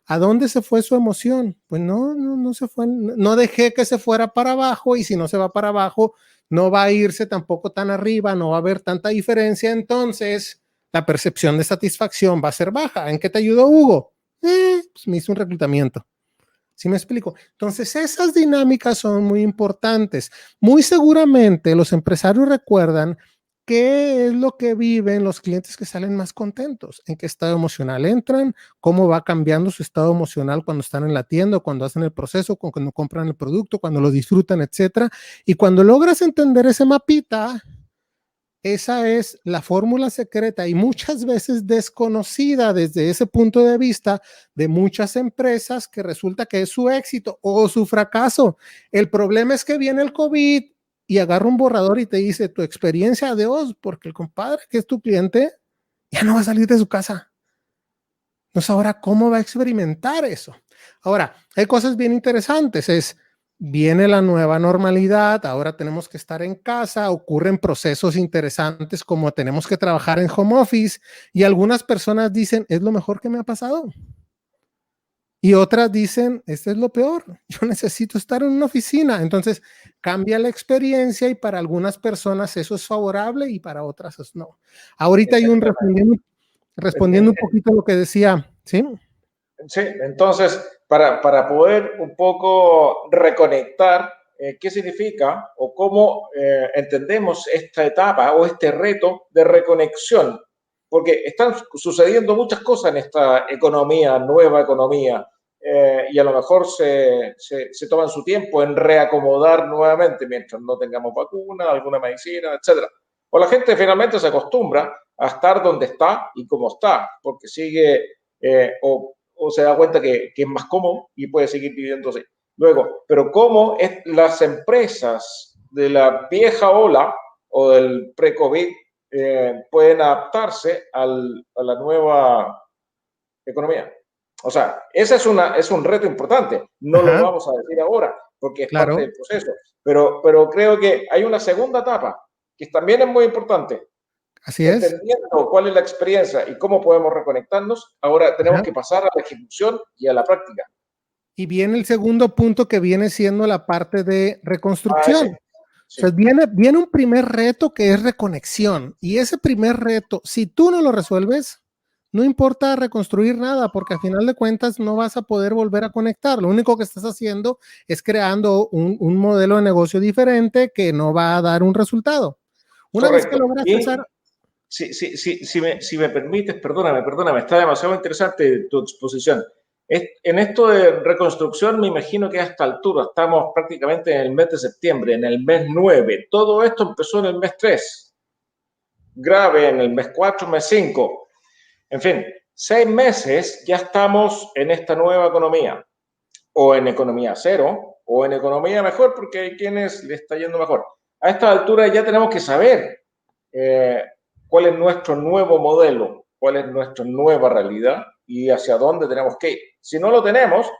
S2: ¿A dónde se fue su emoción? Pues no se fue, no dejé que se fuera para abajo y si no se va para abajo, no va a irse tampoco tan arriba, no va a haber tanta diferencia, entonces la percepción de satisfacción va a ser baja. ¿En qué te ayudó Hugo? Pues me hizo un reclutamiento. ¿Sí me explico? Entonces, esas dinámicas son muy importantes. Muy seguramente los empresarios recuerdan qué es lo que viven los clientes que salen más contentos, en qué estado emocional entran, cómo va cambiando su estado emocional cuando están en la tienda, cuando hacen el proceso, cuando compran el producto, cuando lo disfrutan, etcétera. Y cuando logras entender ese mapita, esa es la fórmula secreta y muchas veces desconocida desde ese punto de vista de muchas empresas que resulta que es su éxito o su fracaso. El problema es que viene el COVID y agarra un borrador y te dice tu experiencia, adiós, porque el compadre que es tu cliente ya no va a salir de su casa. Entonces ahora, ¿cómo va a experimentar eso? Ahora, hay cosas bien interesantes, viene la nueva normalidad, ahora tenemos que estar en casa, ocurren procesos interesantes como tenemos que trabajar en home office y algunas personas dicen, es lo mejor que me ha pasado. Y otras dicen, esto es lo peor, yo necesito estar en una oficina. Entonces cambia la experiencia y para algunas personas eso es favorable y para otras eso no. Ahorita hay un respondiendo un poquito a lo que decía, ¿sí?
S1: Sí, entonces, para poder un poco reconectar, ¿qué significa o cómo entendemos esta etapa o este reto de reconexión? Porque están sucediendo muchas cosas en esta economía, nueva economía, y a lo mejor se toman su tiempo en reacomodar nuevamente mientras no tengamos vacuna, alguna medicina, etcétera. O la gente finalmente se acostumbra a estar donde está y como está, porque sigue o se da cuenta que es más cómodo y puede seguir viviendo así. Luego, pero cómo las empresas de la vieja ola o del pre-COVID pueden adaptarse a la nueva economía. O sea, ese es un reto importante. No lo
S2: Ajá,
S1: vamos a decir ahora porque es parte
S2: claro,
S1: del proceso. Pero creo que hay una segunda etapa que también es muy importante.
S2: así es.
S1: Entendiendo cuál es la experiencia y cómo podemos reconectarnos, ahora tenemos
S2: Ajá.
S1: que pasar a la ejecución y a la práctica.
S2: Y viene el segundo punto que viene siendo la parte de
S1: Ah, ese,
S2: reconstrucción. O sea,
S1: sí.
S2: viene un primer reto que es reconexión. Y ese primer reto, si tú no lo resuelves, no importa reconstruir nada, porque al final de cuentas no vas a poder volver a conectar. Lo único que estás haciendo es creando un modelo de negocio diferente que no va a dar un resultado. Una vez que
S1: Correcto.
S2: logras
S1: Y
S2: hacer...
S1: si me permites, perdóname, está demasiado interesante tu exposición. En esto de reconstrucción, me imagino que a esta altura estamos prácticamente en el mes de septiembre, en el mes 9. Todo esto empezó en el mes 3, grave en el mes 4, mes 5. En fin, 6 meses ya estamos en esta nueva economía, o en economía cero, o en economía mejor, porque hay quienes le está yendo mejor. A esta altura ya tenemos que saber eh, cuál es nuestro nuevo modelo, cuál es nuestra nueva realidad y hacia dónde tenemos que ir. Si no lo tenemos,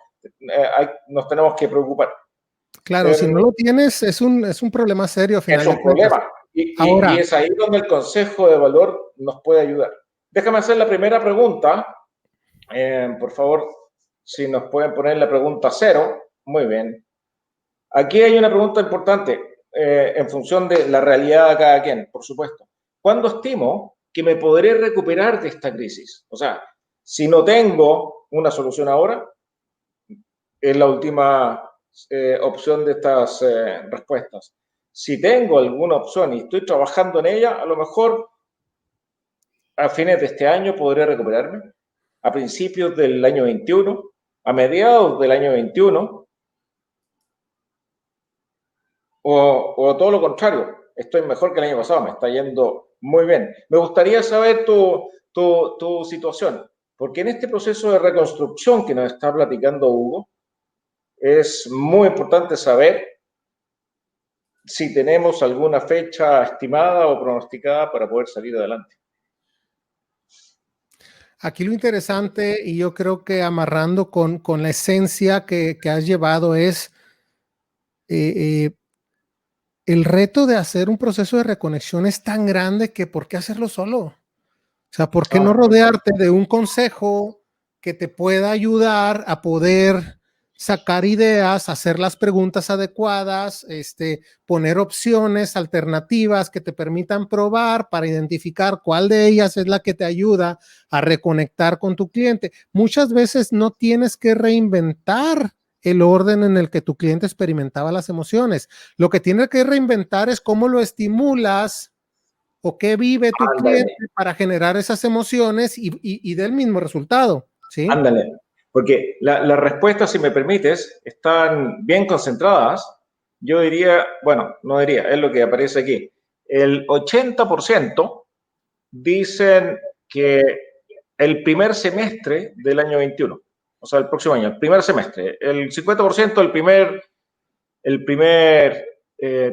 S1: nos tenemos que preocupar.
S2: Claro, si no
S1: Eh,
S2: lo tienes, es un problema serio a
S1: es
S2: final de
S1: un
S2: cuentas.
S1: problema y
S2: Ahora,
S1: es ahí donde el consejo de valor nos puede ayudar. Déjame hacer la primera pregunta. Por favor, si nos pueden poner la pregunta 0. Muy bien. Aquí hay una pregunta importante en función de la realidad de cada quien, por supuesto. ¿Cuándo estimo que me podré recuperar de esta crisis? O sea, si no tengo una solución ahora, es la última opción de estas respuestas. Si tengo alguna opción y estoy trabajando en ella, a lo mejor a fines de este año podré recuperarme, a principios del año 21, a mediados del año 21, o todo lo contrario, estoy mejor que el año pasado, me está yendo muy bien. Me gustaría saber tu situación, porque en este proceso de reconstrucción que nos está platicando Hugo, es muy importante saber si tenemos alguna fecha estimada o pronosticada para poder salir adelante.
S2: aquí lo interesante, y yo creo que amarrando con la esencia que has llevado, es eh, el reto de hacer un proceso de reconexión es tan grande que ¿por qué hacerlo solo? O sea, ¿por qué no
S1: Ah,
S2: rodearte de un consejo que te pueda ayudar a poder sacar ideas, hacer las preguntas adecuadas, poner opciones alternativas que te permitan probar para identificar cuál de ellas es la que te ayuda a reconectar con tu cliente? Muchas veces no tienes que reinventar el orden en el que tu cliente experimentaba las emociones. Lo que tienes que reinventar es cómo lo estimulas o qué vive tu cliente
S1: ándale,
S2: para generar esas emociones y del mismo resultado, ¿sí?
S1: ándale. Porque las respuestas, si me permites, están bien concentradas. Yo diría, bueno, no diría, es lo que aparece aquí. El 80% dicen que el primer semestre del año 21, o sea, el próximo año, el primer semestre, el 50% el primer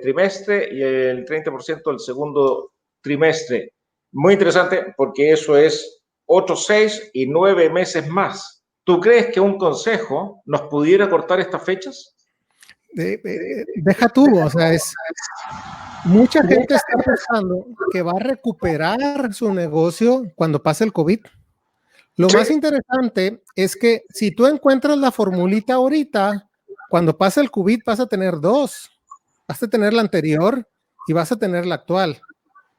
S1: trimestre y el 30% el segundo trimestre. Muy interesante porque eso es otros 6 y 9 meses más. ¿Tú crees que un consejo nos pudiera cortar estas fechas?
S2: Deja tú, o sea, mucha gente está pensando que va a recuperar su negocio cuando pase el COVID. Lo
S1: Sí,
S2: más interesante es que si tú encuentras la formulita ahorita, cuando pase el COVID vas a tener dos. Vas a tener la anterior y vas a tener la actual.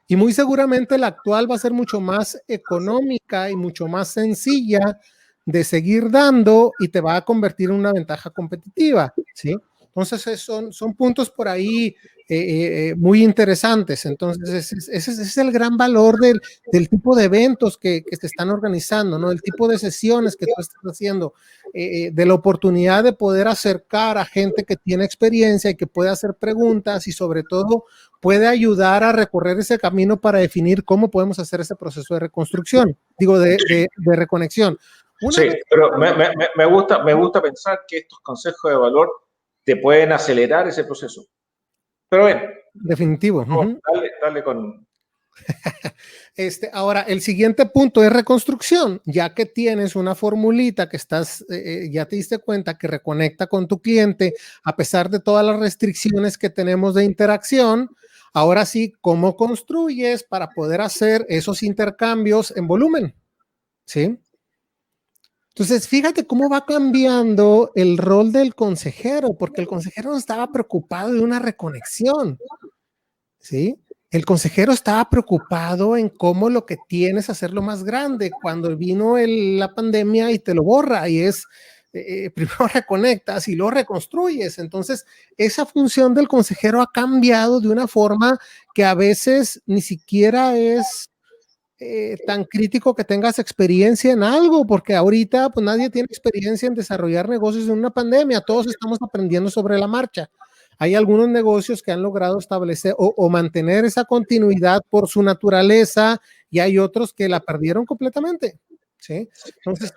S2: Y muy seguramente la actual va a ser mucho más económica y mucho más sencilla de seguir dando y te va a convertir en una ventaja competitiva, ¿sí? Entonces son puntos por ahí muy interesantes. Entonces ese es el gran valor del tipo de eventos que se están organizando, ¿no? El tipo de sesiones que tú estás haciendo, de la oportunidad de poder acercar a gente que tiene experiencia y que puede hacer preguntas y sobre todo puede ayudar a recorrer ese camino para definir cómo podemos hacer ese proceso de reconstrucción, digo, de reconexión. Una
S1: sí,
S2: vez que
S1: pero
S2: estamos,
S1: me gusta pensar que estos consejos de valor te pueden acelerar ese proceso. Pero bien,
S2: definitivo.
S1: por favor, dale con...
S2: Ahora, el siguiente punto es reconstrucción. Ya que tienes una formulita que ya te diste cuenta que reconecta con tu cliente a pesar de todas las restricciones que tenemos de interacción. Ahora sí, ¿cómo construyes para poder hacer esos intercambios en volumen? ¿Sí? Entonces, fíjate cómo va cambiando el rol del consejero, porque el consejero no estaba preocupado de una reconexión, ¿sí? el consejero estaba preocupado en cómo lo que tienes hacerlo más grande. Cuando vino la pandemia y te lo borra y es, primero reconectas y lo reconstruyes. Entonces, esa función del consejero ha cambiado de una forma que a veces ni siquiera es tan crítico que tengas experiencia en algo, porque ahorita pues nadie tiene experiencia en desarrollar negocios en una pandemia, todos estamos aprendiendo sobre la marcha. Hay algunos negocios que han logrado establecer o mantener esa continuidad por su naturaleza y hay otros que la perdieron completamente, ¿sí? Entonces,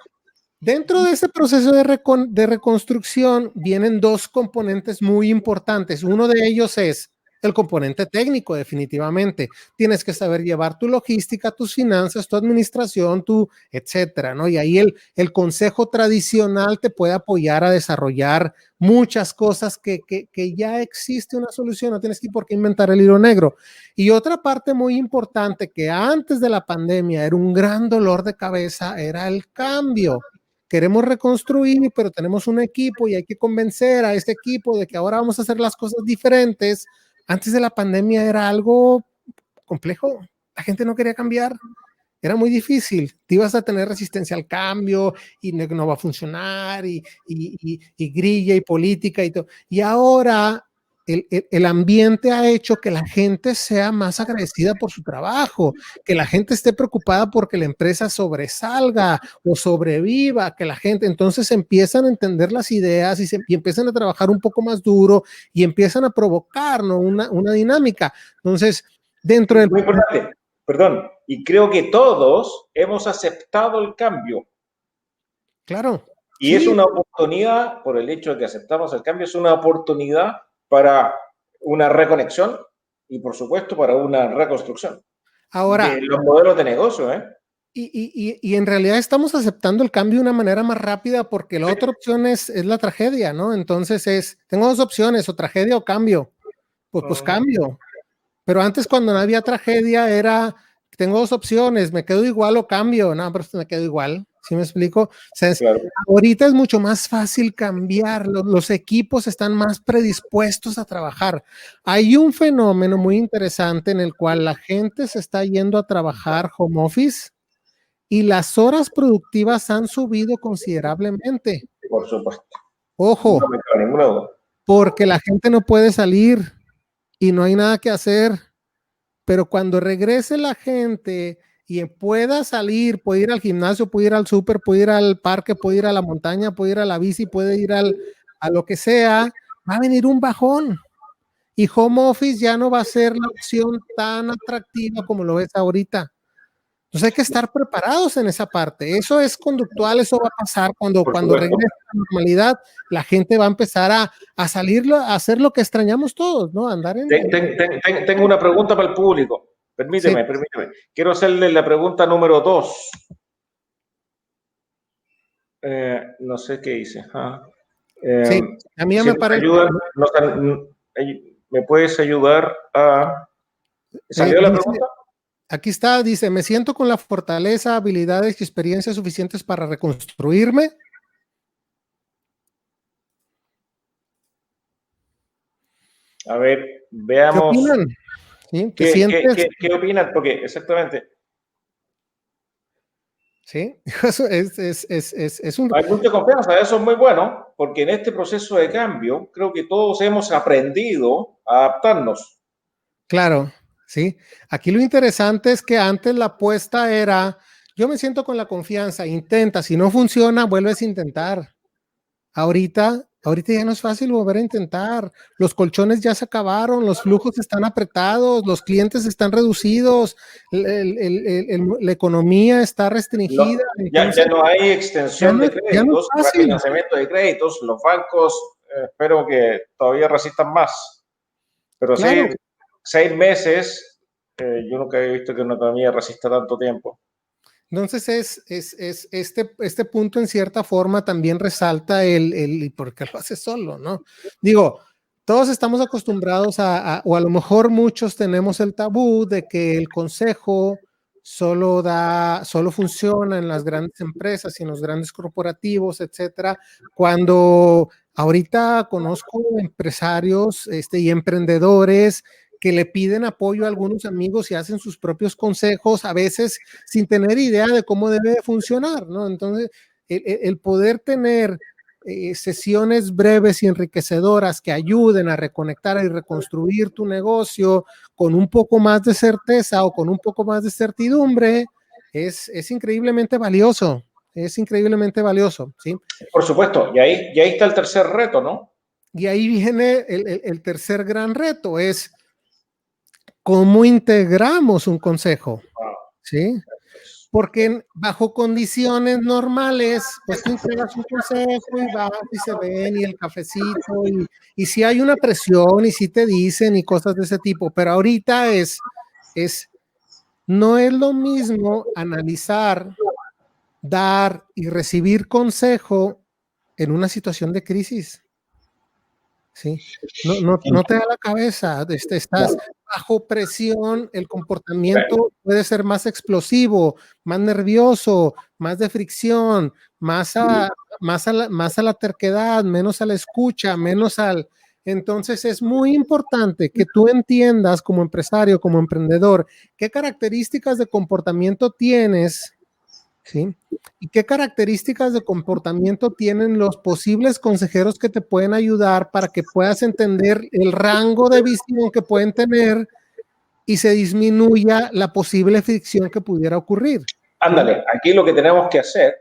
S2: dentro de ese proceso de reconstrucción vienen dos componentes muy importantes. Uno de ellos es el componente técnico, definitivamente. Tienes que saber llevar tu logística, tus finanzas, tu administración, tu etcétera, ¿no? Y ahí el consejo tradicional te puede apoyar a desarrollar muchas cosas que ya existe una solución, no tienes que por qué inventar el hilo negro. Y otra parte muy importante que antes de la pandemia era un gran dolor de cabeza, era el cambio. Queremos reconstruir, pero tenemos un equipo y hay que convencer a ese equipo de que ahora vamos a hacer las cosas diferentes. Antes de la pandemia era algo complejo. La gente no quería cambiar. Era muy difícil. Te ibas a tener resistencia al cambio y no va a funcionar y grilla y política y todo. Y ahora el ambiente ha hecho que la gente sea más agradecida por su trabajo, que la gente esté preocupada porque la empresa sobresalga o sobreviva, que la gente entonces empiezan a entender las ideas y empiezan a trabajar un poco más duro y empiezan a provocar, ¿no? una dinámica. Entonces, dentro del...
S1: Muy importante, perdón, y creo que todos hemos aceptado el cambio.
S2: Claro.
S1: Y es una oportunidad, por el hecho de que aceptamos el cambio, es una oportunidad para una reconexión y, por supuesto, para una reconstrucción
S2: Ahora,
S1: de los modelos de negocio.
S2: Y en realidad estamos aceptando el cambio de una manera más rápida porque la otra opción es la tragedia, ¿no? Entonces tengo dos opciones, o tragedia o cambio. Pues cambio. Pero antes cuando no había tragedia era, tengo dos opciones, me quedo igual o cambio. No, pero me quedo igual. ¿Sí me explico? O sea,
S1: Claro.
S2: ahorita es mucho más fácil cambiar, los equipos están más predispuestos a trabajar. Hay un fenómeno muy interesante en el cual la gente se está yendo a trabajar home office y las horas productivas han subido considerablemente.
S1: Por supuesto.
S2: Ojo,
S1: No me cabe ninguna duda.
S2: porque la gente no puede salir y no hay nada que hacer. Pero cuando regrese la gente y pueda salir, puede ir al gimnasio, puede ir al súper, puede ir al parque, puede ir a la montaña, puede ir a la bici, puede ir a lo que sea, va a venir un bajón. Y home office ya no va a ser la opción tan atractiva como lo es ahorita. Entonces hay que estar preparados en esa parte. Eso es conductual, eso va a pasar cuando regrese a la normalidad, la gente va a empezar a salir, a hacer lo que extrañamos todos, ¿no? Andar en...
S1: Tengo una pregunta para el público. Permíteme. Quiero hacerle la pregunta número 2. No sé qué hice.
S2: Sí, a mí ya me parece.
S1: ¿Me puedes ayudar a... ¿Salió la pregunta?
S2: Aquí está, dice, me siento con la fortaleza, habilidades y experiencias suficientes para reconstruirme.
S1: A ver, veamos.
S2: ¿Qué opinan? ¿Sí?
S1: ¿Qué opinan? Porque exactamente.
S2: Sí, eso es un...
S1: Hay mucha confianza, eso es muy bueno, porque en este proceso de cambio creo que todos hemos aprendido a adaptarnos.
S2: Claro, sí. Aquí lo interesante es que antes la apuesta era, yo me siento con la confianza, intenta, si no funciona, vuelves a intentar. Ahorita ya no es fácil volver a intentar. Los colchones ya se acabaron, los flujos están apretados, los clientes están reducidos, la economía está restringida.
S1: Ya no hay extensión de créditos,
S2: no es
S1: refinanciamiento de créditos. Los bancos espero que todavía resistan más. Pero
S2: claro.
S1: sí, 6 meses, yo nunca he visto que una economía resista tanto tiempo.
S2: Entonces este punto en cierta forma también resalta el por qué lo hace solo, ¿no? Digo, todos estamos acostumbrados o a lo mejor muchos tenemos el tabú de que el consejo solo funciona en las grandes empresas y en los grandes corporativos, etcétera, cuando ahorita conozco empresarios y emprendedores que le piden apoyo a algunos amigos y hacen sus propios consejos, a veces sin tener idea de cómo debe de funcionar, ¿no? Entonces, el poder tener sesiones breves y enriquecedoras que ayuden a reconectar y reconstruir tu negocio con un poco más de certeza o con un poco más de certidumbre, es increíblemente valioso. Es increíblemente valioso, ¿sí?
S1: Por supuesto, y ahí está el tercer reto, ¿no?
S2: Y ahí viene el tercer gran reto, es cómo integramos un consejo, ¿sí? Porque bajo condiciones normales, pues tú entregas un consejo y vas y se ven y el cafecito y si hay una presión y si te dicen y cosas de ese tipo, pero ahorita no es lo mismo analizar, dar y recibir consejo en una situación de crisis, ¿sí? No te da la cabeza, estás bajo presión, el comportamiento puede ser más explosivo, más nervioso, más de fricción, más a la terquedad, menos a la escucha, menos al... Entonces es muy importante que tú entiendas como empresario, como emprendedor, qué características de comportamiento tienes, ¿sí? ¿Y qué características de comportamiento tienen los posibles consejeros que te pueden ayudar para que puedas entender el rango de visión que pueden tener y se disminuya la posible fricción que pudiera ocurrir?
S1: Ándale, aquí lo que tenemos que hacer,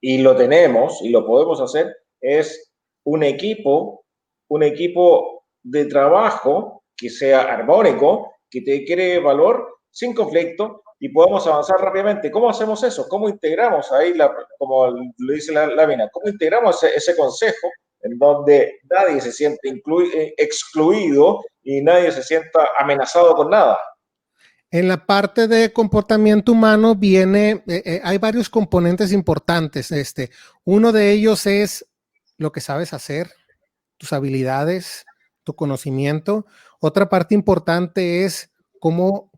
S1: y lo tenemos, y lo podemos hacer, es un equipo de trabajo que sea armónico, que te cree valor sin conflicto y podamos avanzar rápidamente. ¿Cómo hacemos eso? ¿Cómo integramos ahí, como lo dice la lámina, cómo integramos ese consejo en donde nadie se siente excluido y nadie se sienta amenazado con nada?
S2: En la parte de comportamiento humano hay varios componentes importantes. Uno de ellos es lo que sabes hacer, tus habilidades, tu conocimiento. Otra parte importante es cómo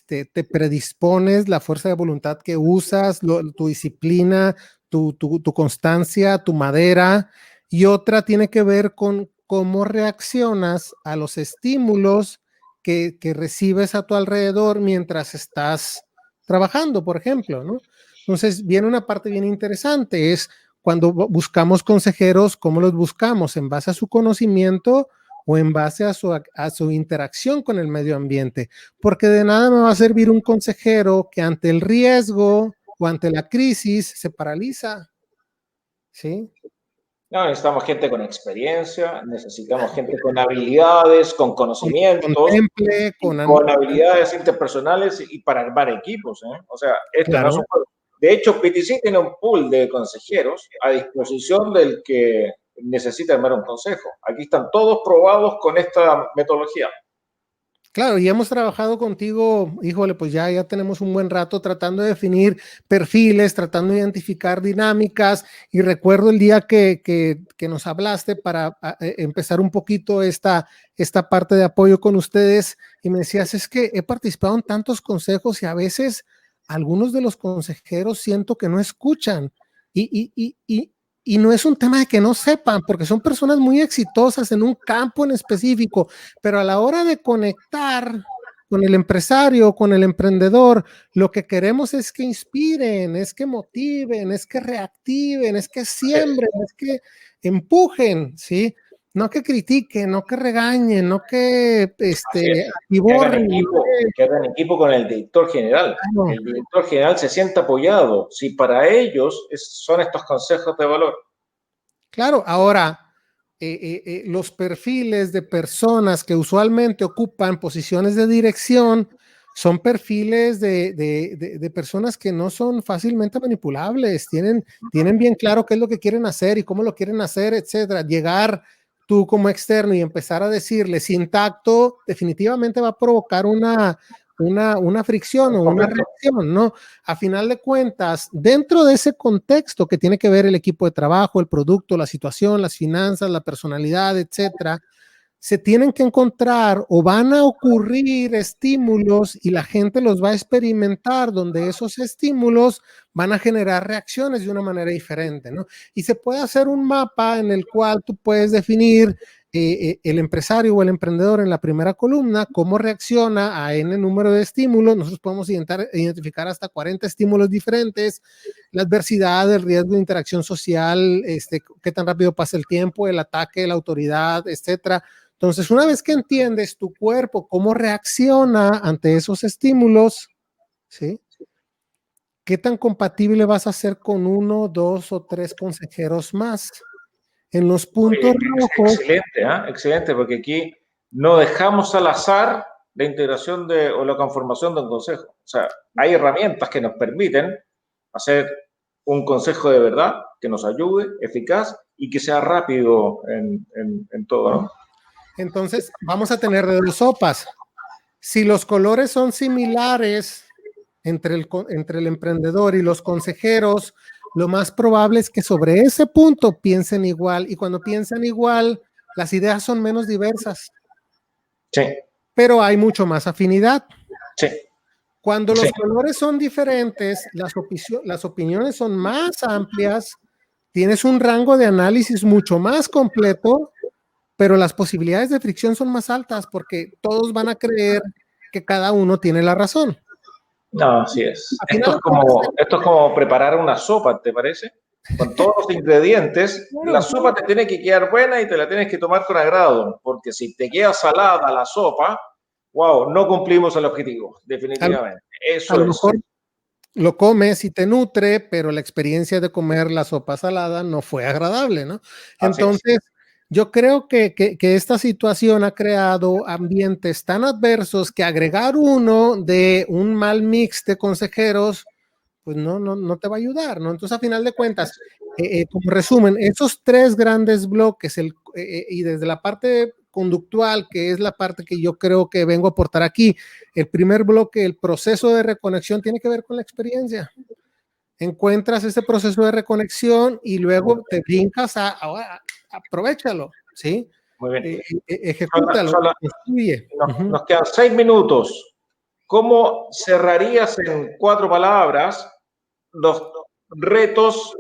S2: te predispones, la fuerza de voluntad que usas, tu disciplina, tu constancia, tu madera. Y otra tiene que ver con cómo reaccionas a los estímulos que recibes a tu alrededor mientras estás trabajando, por ejemplo, ¿no? Entonces viene una parte bien interesante, es cuando buscamos consejeros, ¿cómo los buscamos? ¿En base a su conocimiento o en base a su interacción con el medio ambiente? Porque de nada me va a servir un consejero que ante el riesgo o ante la crisis se paraliza, ¿sí?
S1: No, necesitamos gente con experiencia, necesitamos gente con habilidades, con conocimientos, con habilidades interpersonales y para armar equipos, ¿eh? O sea, esto no es un juego. De hecho, PTC tiene un pool de consejeros a disposición del que necesita armar un consejo. Aquí están todos probados con esta metodología.
S2: Claro, y hemos trabajado contigo, híjole, pues ya tenemos un buen rato tratando de definir perfiles, tratando de identificar dinámicas, y recuerdo el día que nos hablaste para empezar un poquito esta parte de apoyo con ustedes, y me decías, es que he participado en tantos consejos y a veces algunos de los consejeros siento que no escuchan, y no es un tema de que no sepan, porque son personas muy exitosas en un campo en específico, pero a la hora de conectar con el empresario, con el emprendedor, lo que queremos es que inspiren, es que motiven, es que reactiven, es que siembren, es que empujen, ¿sí? No que critiquen, no que regañen, no que borren.
S1: Que hagan equipo con el director general.
S2: Claro.
S1: El director general se sienta apoyado. Si para ellos son estos consejos de valor.
S2: Claro, ahora, los perfiles de personas que usualmente ocupan posiciones de dirección son perfiles de personas que no son fácilmente manipulables, tienen bien claro qué es lo que quieren hacer y cómo lo quieren hacer, etcétera. Llegar tú como externo y empezar a decirle sin tacto, definitivamente va a provocar una fricción o una reacción, ¿no? A final de cuentas, dentro de ese contexto que tiene que ver el equipo de trabajo, el producto, la situación, las finanzas, la personalidad, etcétera, se tienen que encontrar o van a ocurrir estímulos y la gente los va a experimentar donde esos estímulos van a generar reacciones de una manera diferente, ¿no? Y se puede hacer un mapa en el cual tú puedes definir el empresario o el emprendedor en la primera columna, cómo reacciona a N número de estímulos. Nosotros podemos identificar hasta 40 estímulos diferentes, la adversidad, el riesgo de interacción social, qué tan rápido pasa el tiempo, el ataque, la autoridad, etcétera. Entonces, una vez que entiendes tu cuerpo, cómo reacciona ante esos estímulos, ¿sí? ¿Qué tan compatible vas a ser con 1, 2 o 3 consejeros más? En los puntos rojos.
S1: Excelente, excelente, porque aquí no dejamos al azar la integración o la conformación de un consejo. O sea, hay herramientas que nos permiten hacer un consejo de verdad, que nos ayude, eficaz y que sea rápido en todo, ¿no?
S2: Entonces, vamos a tener de dos sopas. Si los colores son similares entre el emprendedor y los consejeros, lo más probable es que sobre ese punto piensen igual, y cuando piensan igual, las ideas son menos diversas.
S1: Sí.
S2: Pero hay mucho más afinidad.
S1: Sí.
S2: Cuando los colores son diferentes, las opiniones son más amplias, tienes un rango de análisis mucho más completo, pero las posibilidades de fricción son más altas porque todos van a creer que cada uno tiene la razón.
S1: No, así es. Esto es como preparar una sopa, ¿te parece? Con todos los ingredientes, la sopa te tiene que quedar buena y te la tienes que tomar con agrado, porque si te queda salada la sopa, wow, no cumplimos el objetivo, definitivamente.
S2: A lo mejor lo comes y te nutre, pero la experiencia de comer la sopa salada no fue agradable, ¿no? Entonces, yo creo que esta situación ha creado ambientes tan adversos que agregar uno de un mal mix de consejeros, pues no te va a ayudar, ¿no? Entonces, a final de cuentas, como resumen, esos 3 grandes bloques, y desde la parte conductual, que es la parte que yo creo que vengo a aportar aquí, el primer bloque, el proceso de reconexión, tiene que ver con la experiencia. Encuentras ese proceso de reconexión y luego te brincas aprovechalo, ¿sí?
S1: Muy bien.
S2: Ejecútalo.
S1: Nos quedan 6 minutos. ¿Cómo cerrarías en 4 palabras los retos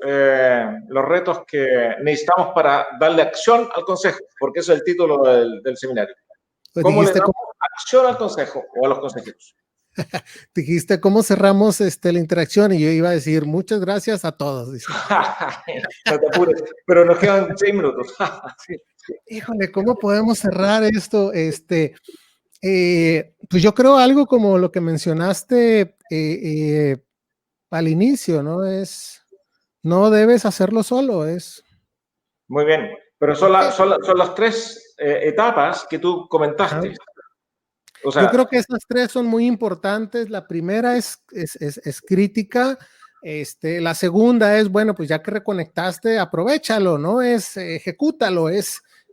S1: que necesitamos para darle acción al consejo? Porque ese es el título del seminario. ¿Cómo le damos acción al consejo o a los consejeros?
S2: Dijiste cómo cerramos la interacción y yo iba a decir muchas gracias a todos.
S1: No te apures, pero nos quedan 6 minutos.
S2: Híjole, ¿cómo podemos cerrar esto? Pues yo creo algo como lo que mencionaste al inicio, ¿no? No debes hacerlo solo,
S1: Muy bien, pero son las 3 etapas que tú comentaste.
S2: O sea, yo creo que esas 3 son muy importantes. La primera es crítica. La segunda es, bueno, pues ya que reconectaste, aprovéchalo, ¿no? Ejecútalo,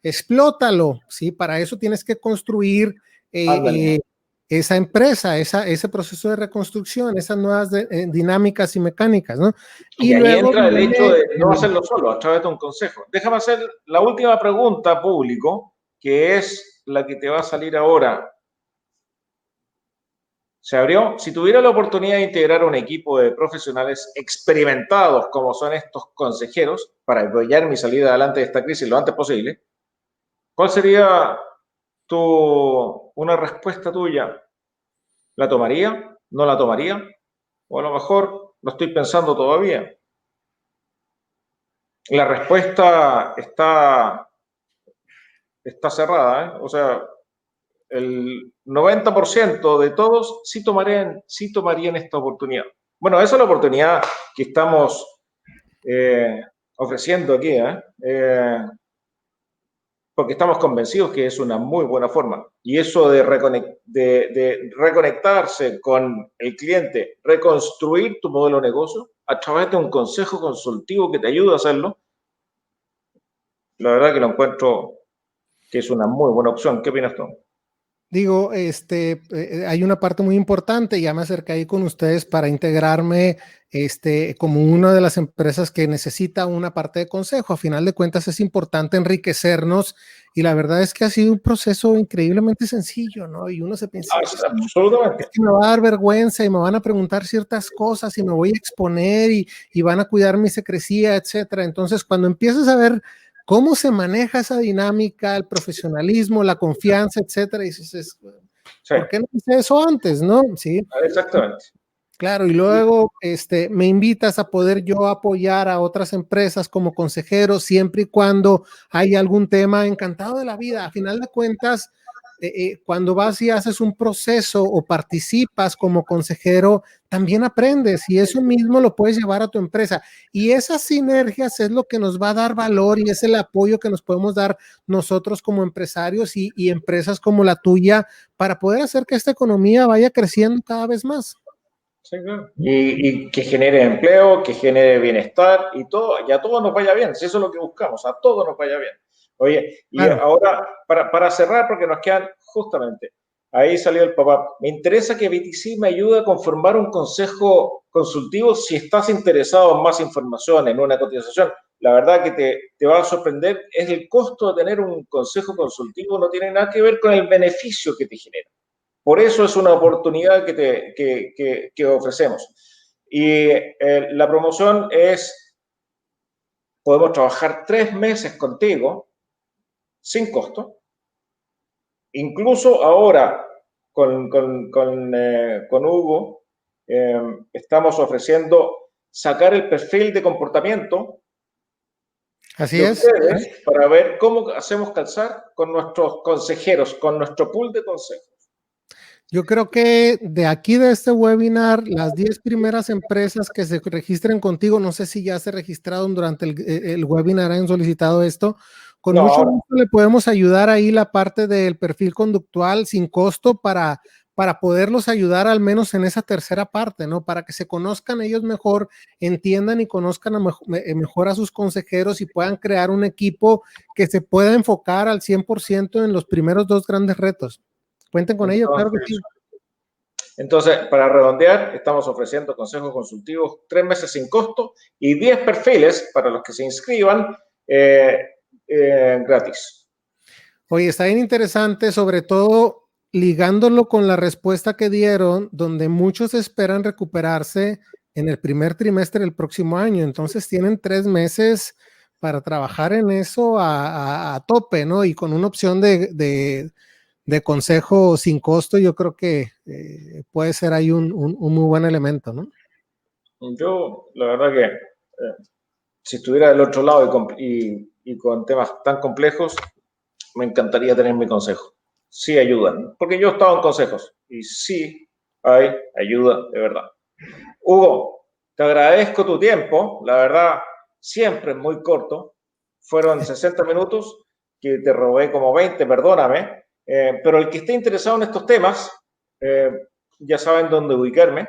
S2: explótalo, ¿sí? Para eso tienes que construir esa empresa, ese proceso de reconstrucción, esas nuevas dinámicas y mecánicas, ¿no?
S1: Y ahí luego entra el hecho de no hacerlo solo, a través de un consejo. Déjame hacer la última pregunta, público, que es la que te va a salir ahora. Se abrió. Si tuviera la oportunidad de integrar un equipo de profesionales experimentados como son estos consejeros para apoyar mi salida adelante de esta crisis lo antes posible, ¿cuál sería una respuesta tuya? ¿La tomaría? ¿No la tomaría? O a lo mejor lo estoy pensando todavía. La respuesta está cerrada, ¿eh? O sea, el 90% de todos sí tomarían esta oportunidad. Bueno, esa es la oportunidad que estamos ofreciendo aquí, porque estamos convencidos que es una muy buena forma. Y eso de reconectarse con el cliente, reconstruir tu modelo de negocio a través de un consejo consultivo que te ayude a hacerlo, la verdad que lo encuentro que es una muy buena opción. ¿Qué opinas tú?
S2: Digo, hay una parte muy importante, ya me acerqué ahí con ustedes para integrarme como una de las empresas que necesita una parte de consejo. A final de cuentas es importante enriquecernos y la verdad es que ha sido un proceso increíblemente sencillo, ¿no? Y uno se piensa,
S1: absolutamente,
S2: es que me va a dar vergüenza y me van a preguntar ciertas cosas y me voy a exponer y van a cuidar mi secrecía, etcétera. Entonces, cuando empiezas a ver cómo se maneja esa dinámica, el profesionalismo, la confianza, etcétera. Y dices,
S1: Sí,
S2: ¿por qué no hice eso antes, no? Sí.
S1: exactamente.
S2: Claro, y luego me invitas a poder yo apoyar a otras empresas como consejero, siempre y cuando hay algún tema, encantado de la vida. A final de cuentas, cuando vas y haces un proceso o participas como consejero, también aprendes y eso mismo lo puedes llevar a tu empresa. Y esas sinergias es lo que nos va a dar valor y es el apoyo que nos podemos dar nosotros como empresarios y empresas como la tuya para poder hacer que esta economía vaya creciendo cada vez más.
S1: Sí, claro. Y que genere empleo, que genere bienestar y todo, y a todos nos vaya bien, si eso es lo que buscamos, a todos nos vaya bien. Oye, y
S2: Claro.
S1: ahora, para cerrar, porque nos quedan justamente, ahí salió el papá, me interesa que BTC me ayude a conformar un consejo consultivo si estás interesado en más información, en una cotización. La verdad que te va a sorprender, es el costo de tener un consejo consultivo, no tiene nada que ver con el beneficio que te genera. Por eso es una oportunidad que ofrecemos. Y la promoción es, podemos trabajar 3 meses contigo sin costo. Incluso ahora con Hugo estamos ofreciendo sacar el perfil de comportamiento
S2: Así
S1: de
S2: es.
S1: ustedes para ver cómo hacemos calzar con nuestros consejeros, con nuestro pool de consejos.
S2: Yo creo que de aquí de este webinar, las 10 primeras empresas que se registren contigo, no sé si ya se registraron durante el webinar, han solicitado esto, con
S1: No,
S2: mucho
S1: ahora.
S2: gusto le podemos ayudar ahí la parte del perfil conductual sin costo para poderlos ayudar al menos en esa tercera parte, ¿no? Para que se conozcan ellos mejor, entiendan y conozcan mejor a sus consejeros y puedan crear un equipo que se pueda enfocar al 100% en los primeros 2 grandes retos. Cuenten con ello, claro que sí.
S1: Entonces, para redondear, estamos ofreciendo consejos consultivos 3 meses sin costo y 10 perfiles para los que se inscriban gratis.
S2: Oye, está bien interesante, sobre todo ligándolo con la respuesta que dieron, donde muchos esperan recuperarse en el primer trimestre del próximo año. Entonces tienen 3 meses para trabajar en eso a tope, ¿no? Y con una opción de consejo sin costo, yo creo que puede ser ahí un muy buen elemento, ¿no?
S1: Yo, la verdad que si estuviera del otro lado y con temas tan complejos, me encantaría tener mi consejo. Sí ayudan, porque yo he estado en consejos y sí hay ayuda de verdad. Hugo, te agradezco tu tiempo, la verdad, siempre es muy corto. Fueron 60 minutos que te robé como 20, perdóname, pero el que esté interesado en estos temas, eh, ya saben dónde ubicarme.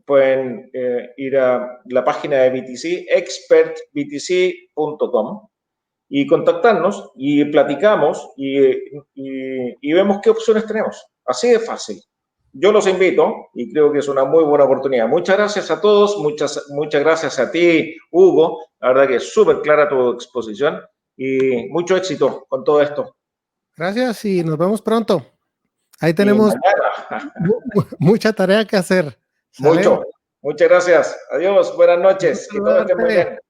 S1: Pueden ir a la página de BTC, expertbtc.com, y contactarnos y platicamos y vemos qué opciones tenemos. Así de fácil. Yo los invito y creo que es una muy buena oportunidad. Muchas gracias a todos, muchas gracias a ti, Hugo. La verdad que es súper clara tu exposición y mucho éxito con todo esto.
S2: Gracias y nos vemos pronto. Ahí
S1: Y
S2: tenemos
S1: mañana,
S2: mucha tarea que hacer. ¿Sale?
S1: mucho. Muchas gracias. Adiós, buenas noches, que todos estén muy
S2: Saludarte.
S1: bien.